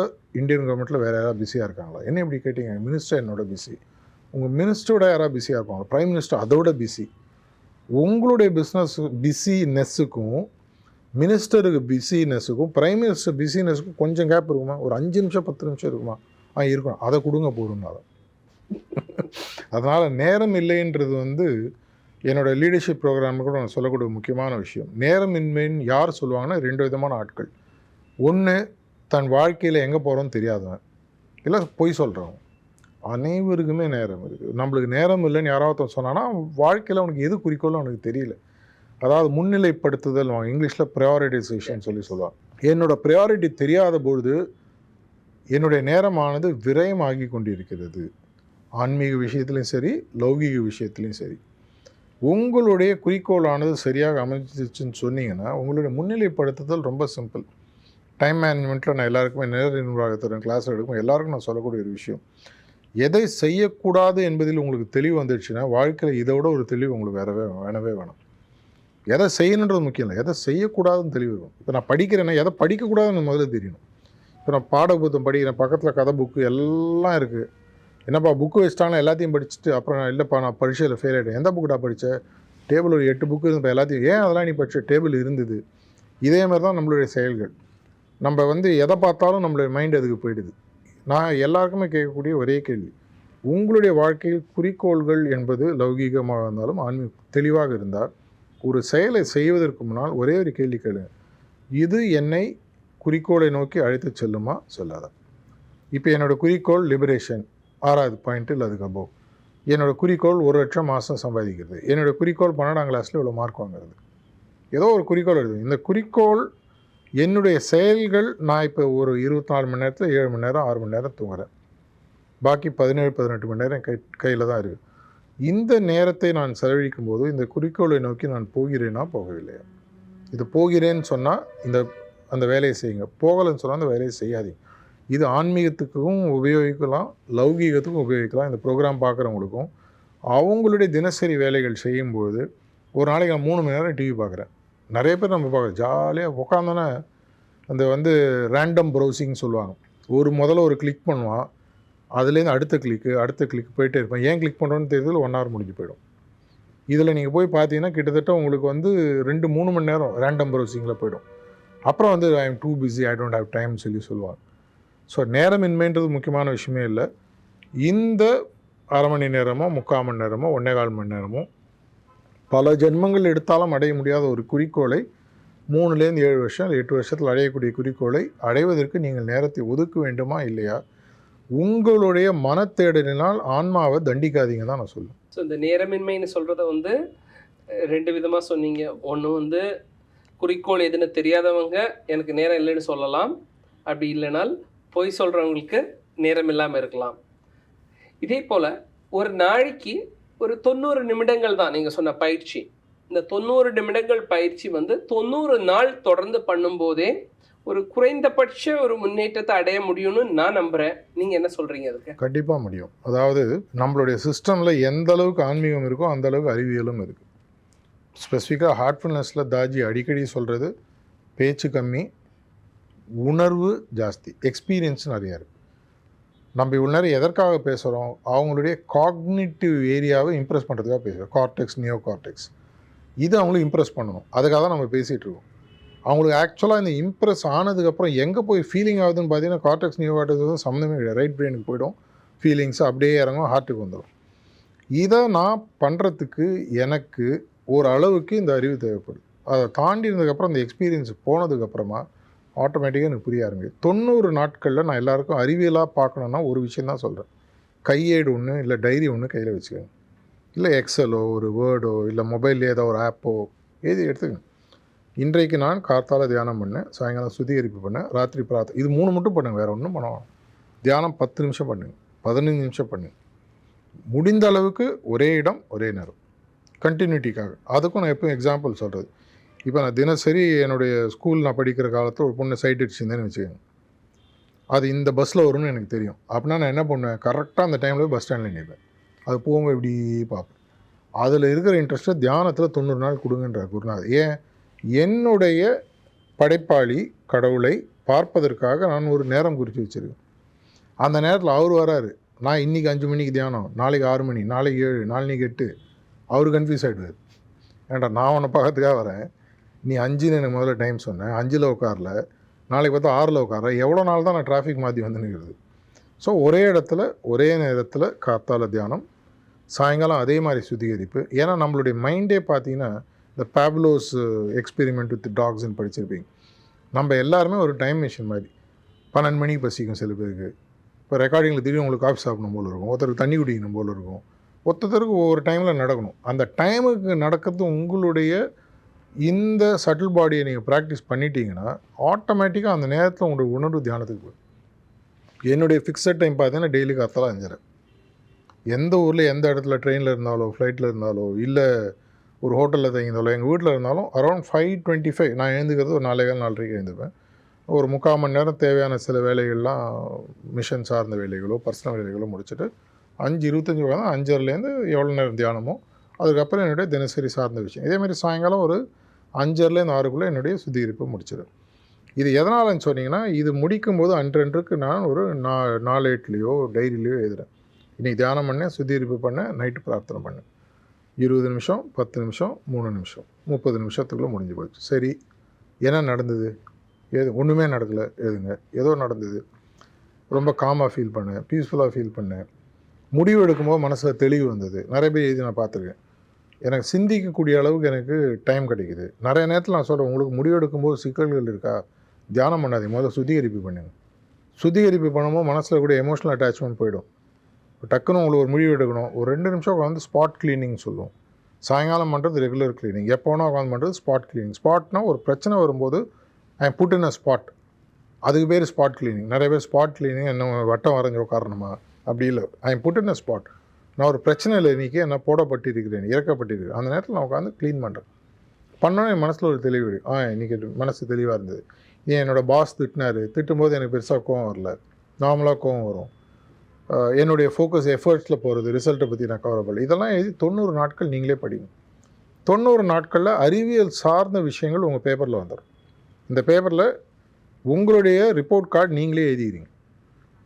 இந்தியன் கவர்மெண்ட்டில் வேறு யாராவது பிஸியாக இருக்காங்களா? என்ன இப்படி கேட்டீங்க? மினிஸ்டர் என்னோட பிஸி. உங்கள் மினிஸ்டரோட யாராவது பிஸியாக இருப்பாங்க? ப்ரைம் மினிஸ்டர் அதோட பிஸி. உங்களுடைய பிஸ்னஸ் பிஸினஸ்ஸுக்கும் மினிஸ்டருக்கு பிஸினஸுக்கும் பிரைம் மினிஸ்டர் பிஸினஸுக்கும் கொஞ்சம் கேப் இருக்குமா? ஒரு 5 நிமிஷம் 10 நிமிஷம் இருக்குமா? இருக்கும். அதை கொடுங்க போதும்னால. அதனால் நேரம் இல்லைன்றது வந்து என்னோடய லீடர்ஷிப் ப்ரோக்ராமில் கூட நான் சொல்லக்கூடிய முக்கியமான விஷயம். நேரமின்மைன்னு யார் சொல்லுவாங்கன்னா 2 விதமான ஆட்கள். ஒன்று, தன் வாழ்க்கையில் எங்கே போகிறோன்னு தெரியாதவன், இல்லை பொய் சொல்கிறவன். அனைவருக்குமே நேரம் இருக்குது. நம்மளுக்கு நேரம் இல்லைன்னு யாராவது சொன்னான்னா வாழ்க்கையில் அவனுக்கு எது குறிக்கோள்னு அவனுக்கு தெரியல. அதாவது முன்னிலைப்படுத்துதல் இங்கிலீஷில் ப்ரையாரிட்டைசேஷன் சொல்லுவாங்க. என்னோட ப்ரையாரிட்டி தெரியாத பொழுது என்னுடைய நேரமானது விரயமாகி கொண்டிருக்கிறது. ஆன்மீக விஷயத்துலையும் சரி, லௌகீக விஷயத்துலையும் சரி. உங்களுடைய குறிக்கோளானது சரியாக அமைஞ்சிச்சுன்னு சொன்னீங்கன்னா உங்களுடைய முன்னிலைப்படுத்துதல் ரொம்ப சிம்பிள். டைம் மேனேஜ்மெண்ட்டில் நான் எல்லாருக்குமே நேர நிர்வாகத்திறன் கிளாஸ் எடுக்கும் எல்லாருக்கும் நான் சொல்லக்கூடிய ஒரு விஷயம், எதை செய்யக்கூடாது என்பதில் உங்களுக்கு தெளிவு வந்துடுச்சுன்னா வாழ்க்கையில் இதை விட ஒரு தெளிவு உங்களுக்கு வேணவே வேணும். எதை செய்யணுன்றது முக்கியம் இல்லை, எதை செய்யக்கூடாதுன்னு தெளிவு இருக்கும். இப்போ நான் படிக்கிறேன்னா எதை படிக்கக்கூடாதுன்னு முதல்ல தெரியணும். இப்போ நான் பாடப்புத்தகம் படிக்கிறேன், பக்கத்தில் கதை புக்கு எல்லாம் இருக்குது. என்னப்பா புக்கு வச்சிட்டாங்கன்னா எல்லாத்தையும் படிச்சுட்டு அப்புறம் இல்லைப்பா நான் பரீட்சையில் ஃபெயில் ஆகிட்டேன். எந்த புக்குடா படித்தேன்? டேபிள் ஒரு 8 புக்கு இருந்தப்போ எல்லாத்தையும் ஏன் அதெல்லாம் நீ படித்த? டேபிள் இருந்தது. இதே மாதிரி தான் நம்மளுடைய செயல்கள். நம்ம எதை பார்த்தாலும் நம்மளுடைய மைண்ட் அதுக்கு போயிடுது. நான் எல்லாருக்குமே கேட்கக்கூடிய ஒரே கேள்வி, உங்களுடைய வாழ்க்கையில் குறிக்கோள்கள் என்பது லௌகீகமாக இருந்தாலும் ஆன்மீக தெளிவாக இருந்தால் ஒரு செயலை செய்வதற்கு முன்னால் ஒரே ஒரு கேள்வி கேளுங்க, இது என்னை குறிக்கோளை நோக்கி அழைத்து செல்லுமா சொல்லாதா? இப்போ என்னோடய குறிக்கோள் லிபரேஷன் 6வது பாயிண்ட் இல்லை அதுக்கு அபோவ். என்னோடய குறிக்கோள் 1 லட்சம் மாதம் சம்பாதிக்கிறது. என்னோடய குறிக்கோள் 12ஆம் கிளாஸில் இவ்வளோ மார்க் வாங்குறது. ஏதோ ஒரு குறிக்கோள் இருக்குது. இந்த குறிக்கோள் என்னுடைய செயல்கள், நான் இப்போ ஒரு 24 மணி நேரத்தில் 7 மணி நேரம் 6 மணி நேரம் தூங்குறேன், பாக்கி 17-18 மணி நேரம் கையில் தான் இருக்குது. இந்த நேரத்தை நான் செலவழிக்கும் போது இந்த குறிக்கோளை நோக்கி நான் போகிறேன்னா போகவில்லையா? இது போகிறேன்னு சொன்னால் அந்த வேலையை செய்யுங்க, போகலைன்னு சொன்னால் அந்த வேலையை செய்யாதீங்க. இது ஆன்மீகத்துக்கும் உபயோகிக்கலாம், லௌகீகத்துக்கும் உபயோகிக்கலாம். இந்த ப்ரோக்ராம் பார்க்குறவங்களுக்கும் அவங்களுடைய தினசரி வேலைகள் செய்யும்போது ஒரு நாளைக்கு நான் 3 மணி நேரம் டிவி பார்க்குறேன். நிறைய பேர் நம்ம பார்க்குறோம் ஜாலியாக உட்காந்தோன்னே அந்த ரேண்டம் ப்ரௌசிங் சொல்லுவாங்க. முதல்ல ஒரு கிளிக் பண்ணுவான், அதுலேருந்து அடுத்த கிளிக் போயிட்டே இருப்பேன். ஏன் கிளிக் பண்ணுறோன்னு தெரியுது, 1 ஹவர் முடிஞ்சு போயிடும். இதில் நீங்கள் போய் பார்த்தீங்கன்னா கிட்டத்தட்ட உங்களுக்கு 2-3 மணி நேரம் ரேண்டம் ப்ரௌசிங்கில் போயிடும். அப்புறம் I am two busy, I don't have time சொல்லுவாங்க. ஸோ நேரமின்மைன்றது முக்கியமான விஷயமே இல்லை. இந்த 1/2 மணி நேரமோ 3/4 மணி நேரமோ 1.25 மணி நேரமோ பல ஜென்மங்கள் எடுத்தாலும் அடைய முடியாத ஒரு குறிக்கோளை 3லேருந்து 7 வருஷம் 8 வருஷத்தில் அடையக்கூடிய குறிக்கோளை அடைவதற்கு நீங்கள் நேரத்தை ஒதுக்க வேண்டுமா இல்லையா? உங்களுடைய மனத்தேடலினால் ஆன்மாவை தண்டிக்காதீங்க தான் நான் சொல்லுவேன். ஸோ இந்த நேரமின்மைன்னு சொல்கிறத 2 விதமாக சொன்னீங்க. ஒன்று குறிக்கோள் எதுன்னு தெரியாதவங்க எனக்கு நேரம் இல்லைன்னு சொல்லலாம். அப்படி இல்லைனால் பொய் சொல்கிறவங்களுக்கு நேரம் இல்லாமல் இருக்கலாம். இதே போல் ஒரு நாளைக்கு ஒரு 90 நிமிடங்கள் தான் நீங்கள் சொன்ன பயிற்சி. இந்த 90 நிமிடங்கள் பயிற்சி 90 நாள் தொடர்ந்து பண்ணும்போதே ஒரு குறைந்தபட்ச ஒரு முன்னேற்றத்தை அடைய முடியும்னு நான் நம்புகிறேன். நீங்கள் என்ன சொல்கிறீங்க அதுக்கு? கண்டிப்பாக முடியும். அதாவது நம்மளுடைய சிஸ்டமில் எந்த அளவுக்கு ஆன்மீகம் இருக்கோ அந்த அளவுக்கு அறிவியலும் இருக்குது. ஸ்பெசிஃபிக்காக ஹார்ட்ஃபுல்னஸில் தாஜி அடிக்கடி சொல்கிறது, பேச்சு கம்மி, உணர்வு ஜாஸ்தி, எக்ஸ்பீரியன்ஸ் நிறையா இருக்குது. நம்ம இவ்வளோ நேரம் எதற்காக பேசுகிறோம்? அவங்களுடைய காக்னிட்டிவ் ஏரியாவை இம்ப்ரெஸ் பண்ணுறதுக்காக பேசுகிறோம். கார்டெக்ஸ், நியோ கார்டெக்ஸ், இது அவங்களுக்கு இம்ப்ரெஸ் பண்ணணும். அதுக்காக தான் நம்ம பேசிகிட்டு இருக்கோம். அவங்களுக்கு ஆக்சுவலாக இந்த இம்ப்ரெஸ் ஆனதுக்கப்புறம் எங்கே போய் ஃபீலிங் ஆகுதுன்னு பார்த்தீங்கன்னா கார்டெக்ஸ், நியோ கார்டெக்ஸ் சம்மந்தமே கிடையாது. ரைட் பிரெயினுக்கு போய்டும், ஃபீலிங்ஸ் அப்படியே இறங்கும், ஹார்ட்டுக்கு வந்துடும். இதை நான் பண்ணுறதுக்கு எனக்கு ஒரு அளவுக்கு இந்த அறிவு தேவைப்படுது. அதை தாண்டி இருந்ததுக்கப்புறம் இந்த எக்ஸ்பீரியன்ஸ் போனதுக்கப்புறமா ஆட்டோமேட்டிக்காக எனக்கு புரிய ஆரம்பிக்குது. 90 நாட்களில் நான் எல்லாருக்கும் அறிவியலாக பார்க்கணுன்னா ஒரு விஷயம் தான் சொல்கிறேன். கையேடு ஒன்று இல்லை டைரி ஒன்று கையில் வச்சுக்கோங்க, இல்லை எக்ஸலோ ஒரு வேர்டோ இல்லை மொபைல்லே ஏதோ ஒரு ஆப்போ எழுதி எடுத்துக்கங்க. இன்றைக்கு நான் கார்த்தால தியானம் பண்ணேன், சாயங்காலம் சுத்திகரிப்பு பண்ணேன், ராத்திரி பிரார்த்தனை, இது 3 மட்டும் பண்ணுங்க, வேறு ஒன்றும் பண்ணுவோம். தியானம் 10 நிமிஷம் பண்ணுங்க, 15 நிமிஷம் பண்ணுங்க, முடிந்த அளவுக்கு ஒரே இடம் ஒரே நேரம், கண்டினியூட்டிக்காக. அதுக்கும் நான் எப்பவும் எக்ஸாம்பிள் சொல்கிறது, இப்போ நான் தினசரி என்னுடைய ஸ்கூல் நான் படிக்கிற காலத்தில் ஒரு பொண்ணு சைட் அடிச்சுருந்தேன்னு வச்சுக்கோங்க, அது இந்த பஸ்ஸில் வரும்னு எனக்கு தெரியும். அப்படின்னா நான் என்ன பண்ணுவேன், கரெக்டாக அந்த டைமில் பஸ் ஸ்டாண்டில் நிற்பேன், அது போகும்போது இப்படி பார்ப்பேன். அதில் இருக்கிற இன்ட்ரெஸ்ட்டை தியானத்தில் 90 நாள் கொடுங்கன்ற குருநாதர். ஏன்? என்னுடைய படைப்பாளி கடவுளை பார்ப்பதற்காக நான் ஒரு நேரம் குறித்து வச்சுருக்கேன். அந்த நேரத்தில் அவர் வராரு, நான் இன்றைக்கி 5 மணிக்கு தியானம், நாளைக்கு 6 மணி, நாளைக்கு 7, நாளைக்கு 8, அவர் கன்ஃபியூஸ் ஆகிடுவார். ஏன்டா நான் உன்னை பார்க்கறதுக்காக வரேன், நீ 5ன்னு எனக்கு முதல்ல டைம் சொன்னேன், 5ல் உட்காரல, நாளைக்கு பார்த்தா 6ல் உட்கார, எவ்வளோ நாள் தான் நான் டிராஃபிக் மாற்றி வந்து நிற்கிறது. ஸோ ஒரே இடத்துல ஒரே நேரத்தில் காத்தால தியானம், சாயங்காலம் அதே மாதிரி சுத்திகரிப்பு. ஏன்னா நம்மளுடைய மைண்டே பார்த்தீங்கன்னா இந்த பேப்லோஸ் எக்ஸ்பெரிமெண்ட் வித் டாக்ஸ்ன்னு படிச்சிருப்பீங்க. நம்ம எல்லாருமே ஒரு டைம் மிஷின் மாதிரி. 12 மணிக்கு பசிக்கும் சில பேருக்கு, இப்போ ரெக்கார்டிங்கில் திடீர்னு உங்களுக்கு காஃபி சாப்பிடணும் போல் இருக்கும், ஒருத்தருக்கு தண்ணி குடிக்கணும் போல் இருக்கும், ஒருத்தருக்கு ஒவ்வொரு டைமில் நடக்கணும். அந்த டைமுக்கு நடக்கிறது உங்களுடைய இந்த சட்டில் பாடியை நீங்கள் ப்ராக்டிஸ் பண்ணிட்டீங்கன்னா ஆட்டோமேட்டிக்காக அந்த நேரத்தில் உங்களுடைய உணர்வு தியானத்துக்கு போகும். என்னுடைய ஃபிக்ஸட் டைம் பார்த்தீங்கன்னா டெய்லி காத்தால 5:30. எந்த ஊரில் எந்த இடத்துல ட்ரெயினில் இருந்தாலோ ஃப்ளைட்டில் இருந்தாலோ இல்லை ஒரு ஹோட்டலில் தங்கியிருந்தாலோ எங்கள் வீட்டில் இருந்தாலும் அரௌண்ட் 5:25 நான் எழுந்துக்கிறது ஒரு 4:15 எழுந்துப்பேன். ஒரு 3/4 மணி நேரம் தேவையான சில வேலைகள்லாம் மிஷன் சார்ந்த வேலைகளோ பர்சனல் வேலைகளோ முடிச்சுட்டு 5:25 தான் 5:30லேருந்து எவ்வளோ நேரம் தியானமோ அதுக்கப்புறம் என்னுடைய தினசரி சார்ந்த விஷயம். இதேமாதிரி சாயங்காலம் ஒரு 5:30லேருந்து 6க்குள்ளே என்னுடைய சுத்திகரிப்பு முடிச்சிடும். இது எதனாலன்னு சொன்னீங்கன்னா, இது முடிக்கும்போது அன்றன்றுக்கு நான் ஒரு நாளேட்லேயோ டைரியிலையோ எழுதுகிறேன். இன்றைக்கி தியானம் பண்ணேன், சுத்திகரிப்பு பண்ணேன், நைட்டு பிரார்த்தனை பண்ணேன். 20 நிமிஷம், 10 நிமிஷம், 3 நிமிஷம், 30 நிமிஷத்துக்குள்ளே முடிஞ்சு போச்சு. சரி, என்ன நடந்தது? ஒன்றுமே நடக்கலை எழுதுங்க. ஏதோ நடந்தது, ரொம்ப காமாக ஃபீல் பண்ணேன், பீஸ்ஃபுல்லாக ஃபீல் பண்ணேன், முடிவு எடுக்கும்போது மனசில் தெளிவு வந்தது. நிறைய பேர் எழுதி நான் பார்த்துருக்கேன். எனக்கு சிந்திக்கக்கூடிய அளவுக்கு எனக்கு டைம் கிடைக்குது. நிறைய நேரத்தில் நான் சொல்கிறேன், உங்களுக்கு முடிவு எடுக்கும்போது சிக்கல்கள் இருக்கா, தியானம் பண்ணாதீங்க, முதல்ல சுத்திகரிப்பு பண்ணுங்கள். சுத்திகரிப்பு பண்ணும்போது மனசில் கூட எமோஷனல் அட்டாச்மெண்ட் போயிடும். டக்குன்னு உங்களுக்கு ஒரு முடிவு எடுக்கணும், ஒரு 2 நிமிஷம் உட்காந்து ஸ்பாட் க்ளீனிங் சொல்லுவோம். சாயங்காலம் பண்ணுறது ரெகுலர் க்ளீனிங், எப்போ வேணால் உட்காந்து பண்ணுறது ஸ்பாட் க்ளீனிங். ஸ்பாட்னால் ஒரு பிரச்சனை வரும்போது I put in a spot, அதுக்கு பேர் ஸ்பாட் க்ளீனிங். நிறைய பேர் ஸ்பாட் க்ளீனிங் என்ன வட்டம் வரைஞ்சி உட்காரணுமா, அப்படி இல்லை. I put in a spot, நான் ஒரு பிரச்சனையில் இன்றைக்கி என்ன போடப்பட்டிருக்கிறேன், இறக்கப்பட்டிருக்கிறேன், அந்த நேரத்தில் நான் உட்காந்து க்ளீன் பண்ணுறேன். பண்ணோன்னே என் மனசில் ஒரு தெளிவு கிடைக்கும். இன்றைக்கி மனசு தெளிவாக இருந்தது. ஏன் என்னோடய பாஸ் திட்டினார், திட்டும்போது எனக்கு பெருசாக கோவம் வரல, நார்மலாக கோவம் வரும். என்னுடைய ஃபோக்கஸ் எஃபர்ட்ஸில் போகிறது, ரிசல்ட்டை பற்றி நான் கவலைப்படல. இதெல்லாம் எழுதி 90 நாட்கள் நீங்களே படிங்க. 90 நாட்களில் அறிவியல் சார்ந்த விஷயங்கள் உங்கள் பேப்பரில் வந்துடும். இந்த பேப்பரில் உங்களுடைய ரிப்போர்ட் கார்டு நீங்களே எழுதிக்கிறீங்க.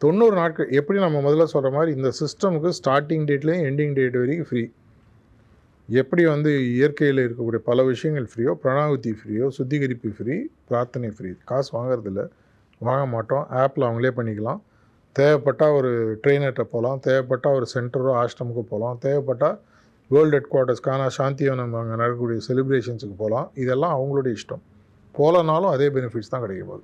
90 நாட்கள். எப்படி நம்ம முதல்ல சொல்கிற மாதிரி இந்த சிஸ்டமுக்கு ஸ்டார்டிங் டேட்லேயும் எண்டிங் டேட் வரைக்கும் ஃப்ரீ. எப்படி வந்து இயற்கையில் இருக்கக்கூடிய பல விஷயங்கள் ஃப்ரீயோ, பிராணாகுதி ஃப்ரீயோ, சுத்திகரிப்பு ஃப்ரீ, பிரார்த்தனை ஃப்ரீ. காசு வாங்குறதில்ல, வாங்க மாட்டோம். ஆப்பில் அவங்களே பண்ணிக்கலாம். தேவைப்பட்டால் ஒரு ட்ரெயினர்கிட்ட போகலாம், தேவைப்பட்டால் ஒரு சென்டரோ ஆஷ்டமுக்கு போகலாம், தேவைப்பட்டால் வேர்ல்டு ஹெட் குவார்ட்டர்ஸ்க்கான சாந்திவனம் அங்கே நடக்கக்கூடிய செலிப்ரேஷன்ஸுக்கு போகலாம். இதெல்லாம் அவங்களுடைய இஷ்டம். போகலனாலும் அதே பெனிஃபிட்ஸ் தான் கிடைக்க போகுது.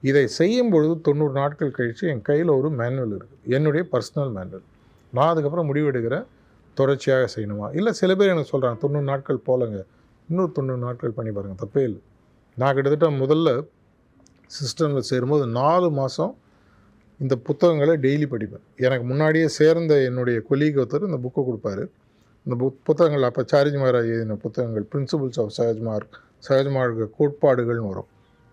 இதை செய்யும் பொழுது 90 நாட்கள் கழித்து என் கையில் ஒரு மேனுவல் இருக்குது, என்னுடைய பர்சனல் மேனுவல். நான் அதுக்கப்புறம் முடிவு எடுக்கிறேன், தொடர்ச்சியாக செய்யணுமா. இல்லை சில பேர் எனக்கு சொல்கிறாங்க 90 நாட்கள் போகலங்க, இன்னொரு 90 நாட்கள் பண்ணி பாருங்கள், தப்பே இல்லை. நான் கிட்டத்தட்ட முதல்ல சிஸ்டமில் சேரும்போது 4 மாதம் இந்த புத்தகங்களை டெய்லி படிப்பேன். எனக்கு முன்னாடியே சேர்ந்த என்னுடைய கொலீக் ஒருத்தர் இந்த புக்கை கொடுப்பாரு. இந்த புத்தகங்கள் அப்போ சார்ஜி மகாராஜ் எழுதின புத்தகங்கள், பிரின்சிபிள்ஸ் ஆஃப் சகஜமார்க்க கோட்பாடுகள்னு வரும்.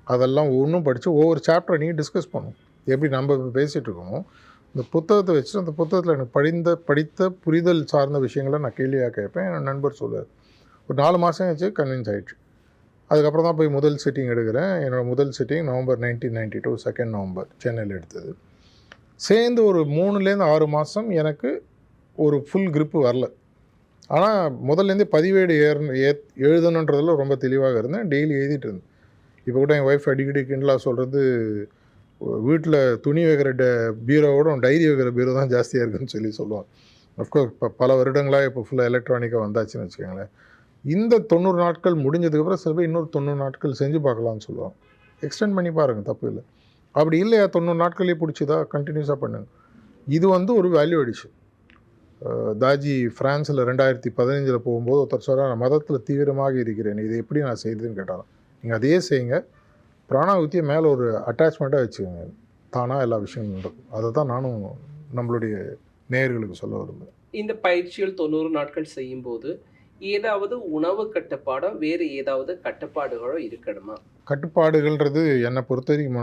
அதெல்லாம் ஒன்றும் படித்து ஒவ்வொரு சாப்டரை நீங்கள் டிஸ்கஸ் பண்ணுவோம். எப்படி நம்ம இப்போ பேசிகிட்டு இருக்கோமோ இந்த புத்தகத்தை வச்சுட்டு அந்த புத்தகத்தில் எனக்கு படித்த புரிதல் சார்ந்த விஷயங்களை நான் கேள்வியாக கேட்பேன். என் நண்பர் சொல்லுவார். ஒரு 4 மாதம் ஆச்சு, கன்வின்ஸ் ஆகிடுச்சு. அதுக்கப்புறம் தான் போய் முதல் சிட்டிங் எடுக்கிறேன். என்னோடய முதல் சிட்டிங் நவம்பர் 1992 2 நவம்பர் சென்னையில் எடுத்தது. சேர்ந்து ஒரு 3லேருந்து 6 மாதம் எனக்கு ஒரு ஃபுல் grip வரல. ஆனால் முதல்லேருந்தே பதிவேடு எழுதணுன்றதில் ரொம்ப தெளிவாக இருந்தேன். டெய்லி எழுதிட்டு இருந்தேன். இப்போ கூட என் ஒய்ஃப் அடிக்கடி கிண்டலாக சொல்கிறது, வீட்டில் துணி வைக்கிற பீரோவோட டைரி வைக்கிற பீரோ தான் ஜாஸ்தியாக இருக்குதுன்னு சொல்லுவாங்க. அஃப்கோர்ஸ் இப்போ பல வருடங்களாக இப்போ ஃபுல்லாக எலக்ட்ரானிக்காக வந்தாச்சுன்னு வச்சுக்கோங்களேன். இந்த 90 நாட்கள் முடிஞ்சதுக்கப்புறம் சில பேர் இன்னொரு 90 நாட்கள் செஞ்சு பார்க்கலான்னு சொல்லுவாங்க. எக்ஸ்டெண்ட் பண்ணி பாருங்கள், தப்பு இல்லை. அப்படி இல்லையா 90 நாட்களே பிடிச்சிதா கண்டினியூஸாக பண்ணுங்க. இது வந்து ஒரு வேல்யூ அடிஷன். தாஜி ஃப்ரான்ஸில் 2015 போகும்போது ஒருத்தர் சொல்கிறார், நான் மதத்தில் தீவிரமாக இருக்கிறேன், இதை எப்படி நான் செய்கிறதுன்னு கேட்டாலும், நீங்கள் அதையே செய்யுங்க, பிராணாகுத்தியை மேலே ஒரு அட்டாச்மெண்ட்டாக வச்சுக்கோங்க, தானாக எல்லா விஷயங்களும் நடக்கும். அதை தான் நானும் நம்மளுடைய நேயர்களுக்கு சொல்ல விரும்புகிறேன். இந்த பயிற்சிகள் 90 நாட்கள் செய்யும்போது ஏதாவது உணவு கட்டுப்பாடோ வேறு ஏதாவது கட்டுப்பாடுகளோ இருக்கணுமா? கட்டுப்பாடுகள்ன்றது என்னை பொறுத்த வரைக்கும்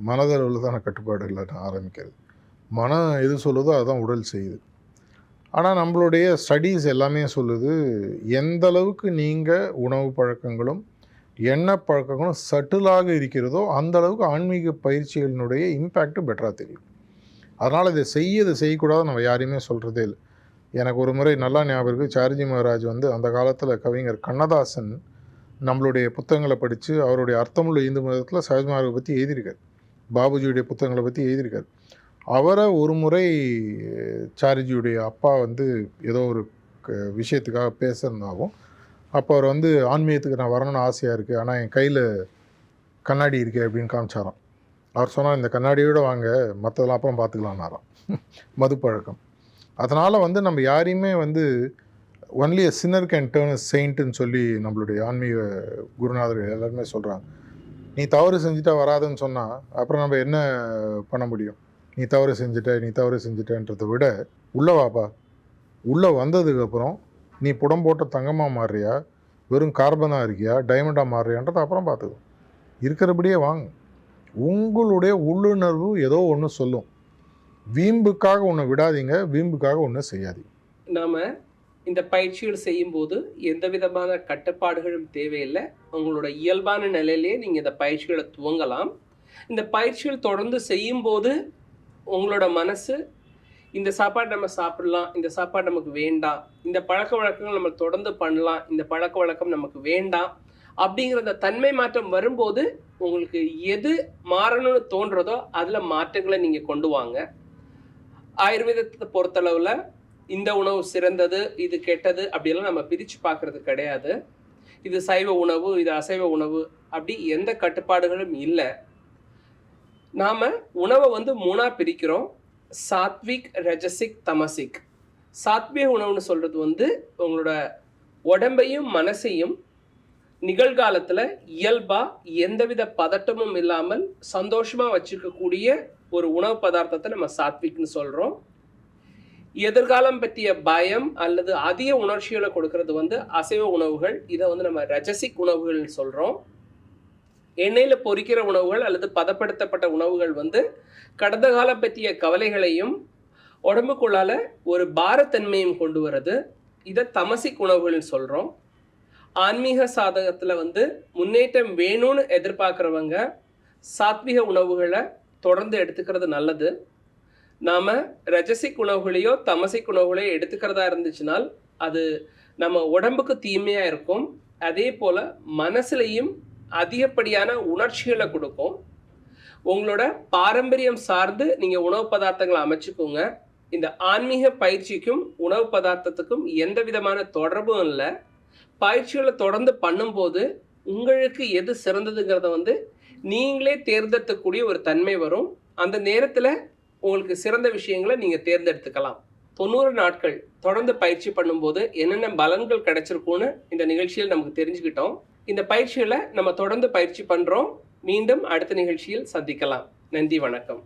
மனதளவில் தான் கட்டுப்பாடுகளை நான் ஆரம்பிக்கிறது. மனம் எது சொல்லுதோ அதுதான் உடல் செய்யுது. ஆனால் நம்மளுடைய ஸ்டடீஸ் எல்லாமே சொல்லுது, எந்த அளவுக்கு நீங்கள் உணவு பழக்கங்களும் எண்ணெய் பழக்கங்களும் சட்டிலாக இருக்கிறதோ அந்த அளவுக்கு ஆன்மீக பயிற்சிகளினுடைய இம்பேக்ட் பெட்டராக தெரியும். அதனால் இதை செய்யக்கூடாது நம்ம யாரையுமே சொல்கிறதே இல்லை. எனக்கு ஒரு முறை நல்லா ஞாபகம் இருக்குது, சார்ஜி மகாராஜ் வந்து அந்த காலத்தில் கவிஞர் கண்ணதாசன் நம்மளுடைய புத்தகங்களை படித்து அவருடைய அர்த்தமுள்ள இந்து மதத்தில் சகஜமார்க்கை பற்றி எழுதியிருக்கார், பாபுஜியுடைய புத்தகங்களை பற்றி எழுதியிருக்கார். அவரை ஒரு முறை சார்ஜியுடைய அப்பா வந்து ஏதோ ஒரு விஷயத்துக்காக பேசுகிறதாகவும், அப்போ அவர் வந்து ஆன்மீகத்துக்கு நான் வரணும்னு ஆசையாக இருக்குது, ஆனால் என் கையில் கண்ணாடி இருக்கே அப்படின்னு காமிச்சாராம். அவர் சொன்னார், இந்த கண்ணாடியோட வாங்க, மற்றதெல்லாம் அப்புறம் பார்த்துக்கலாம்னாராம். மது பழக்கம். அதனால் வந்து நம்ம யாரையுமே வந்து only a sinner can turn a saintன்னு சொல்லி நம்மளுடைய ஆன்மீக குருநாதர்கள் எல்லாருமே சொல்கிறாங்க. நீ தவறு செஞ்சுட்டா வராதுன்னு சொன்னால் அப்புறம் நம்ம என்ன பண்ண முடியும்? நீ தவறு செஞ்சுட்டன்றதை விட உள்ளே வாப்பா, உள்ளே வந்ததுக்கப்புறம் நீ புடம் போட்ட தங்கமாக மாறுறியா, வெறும் கார்பனாக இருக்கியா, டைமண்டாக மாறுறியான்றதை அப்புறம் பார்த்துக்கோ. இருக்கிறபடியே வாங்க. உங்களுடைய உள்ளுணர்வு ஏதோ ஒன்று சொல்லும். வீம்புக்காக ஒன்று விடாதீங்க, வீம்புக்காக ஒன்று செய்யாதீங்க. நாம் இந்த பயிற்சிகள் செய்யும்போது எந்த விதமான கட்டுப்பாடுகளும் தேவையில்லை. உங்களோட இயல்பான நிலையிலே நீங்கள் இந்த பயிற்சிகளை துவங்கலாம். இந்த பயிற்சிகள் தொடர்ந்து செய்யும்போது உங்களோட மனசு இந்த சாப்பாடு நம்ம சாப்பிடலாம், இந்த சாப்பாடு நமக்கு வேண்டாம், இந்த பழக்க வழக்கங்கள் நம்ம தொடர்ந்து பண்ணலாம், இந்த பழக்க வழக்கம் நமக்கு வேண்டாம் அப்படிங்கிற அந்த தன்மை மாற்றம் வரும்போது உங்களுக்கு எது மாறணும்னு தோன்றதோ அதில் மாற்றங்களை நீங்கள் கொண்டு வாங்க. ஆயுர்வேதத்தை பொறுத்தளவில் இந்த உணவு சிறந்தது, இது கெட்டது அப்படியெல்லாம் நம்ம பிரித்து பார்க்கறது கிடையாது. இது சைவ உணவு, இது அசைவ உணவு அப்படி எந்த கட்டுப்பாடுகளும் இல்லை. நாம் உணவை வந்து 3ஆக பிரிக்கிறோம். சாத்விக், ரஜசிக், தமசிக். சாத்விக உணவுன்னு சொல்கிறது வந்து உங்களோட உடம்பையும் மனசையும் நிகழ்காலத்தில் இயல்பாக எந்தவித பதட்டமும் இல்லாமல் சந்தோஷமாக வச்சுக்கக்கூடிய ஒரு உணவு பதார்த்தத்தை நம்ம சாத்விக்னு சொல்கிறோம். எதிர்காலம் பற்றிய பயம் அல்லது அதிக உணர்ச்சிகளை கொடுக்கறது வந்து அசைவ உணவுகள். இதை வந்து நம்ம ரஜசிக் உணவுகள்னு சொல்கிறோம். எண்ணெயில் பொரிக்கிற உணவுகள் அல்லது பதப்படுத்தப்பட்ட உணவுகள் வந்து கடந்த காலம் பற்றிய கவலைகளையும் உடம்புக்குள்ளால ஒரு பாரத்தன்மையும் கொண்டு வர்றது. இதை தமசிக் உணவுகள்னு சொல்கிறோம். ஆன்மீக சாதகத்தில் வந்து முன்னேற்றம் வேணும்னு எதிர்பார்க்குறவங்க சாத்விக உணவுகளை தொடர்ந்து எடுத்துக்கிறது நல்லது. நாம் ரஜசிக் உணவுகளையோ தமசிக் உணவுகளையோ எடுத்துக்கிறதா இருந்துச்சுனால் அது நம்ம உடம்புக்கு தீமையாக இருக்கும். அதே போல் மனசுலையும் அதிகப்படியான உணர்ச்சிகளை கொடுக்கும். உங்களோட பாரம்பரியம் சார்ந்து நீங்கள் உணவு பதார்த்தங்களை அமைச்சுக்கோங்க. இந்த ஆன்மீக பயிற்சிக்கும் உணவு பதார்த்தத்துக்கும் எந்த விதமான தொடர்பும் இல்லை. பயிற்சிகளை தொடர்ந்து பண்ணும்போது உங்களுக்கு எது சிறந்ததுங்கிறத வந்து நீங்களே தேர்ந்தெடுக்கக்கூடிய ஒரு தன்மை வரும். அந்த நேரத்தில் உங்களுக்கு சிறந்த விஷயங்களை நீங்கள் தேர்ந்தெடுத்துக்கலாம். 90 நாட்கள் தொடர்ந்து பயிற்சி பண்ணும்போது என்னென்ன பலன்கள் கிடைச்சிருக்கும்னு இந்த நிகழ்ச்சியில் நமக்கு தெரிஞ்சுக்கிட்டோம். இந்த பயிற்சிகளை நம்ம தொடர்ந்து பயிற்சி பண்ணுறோம். மீண்டும் அடுத்த நிகழ்ச்சியில் சந்திக்கலாம். நன்றி, வணக்கம்.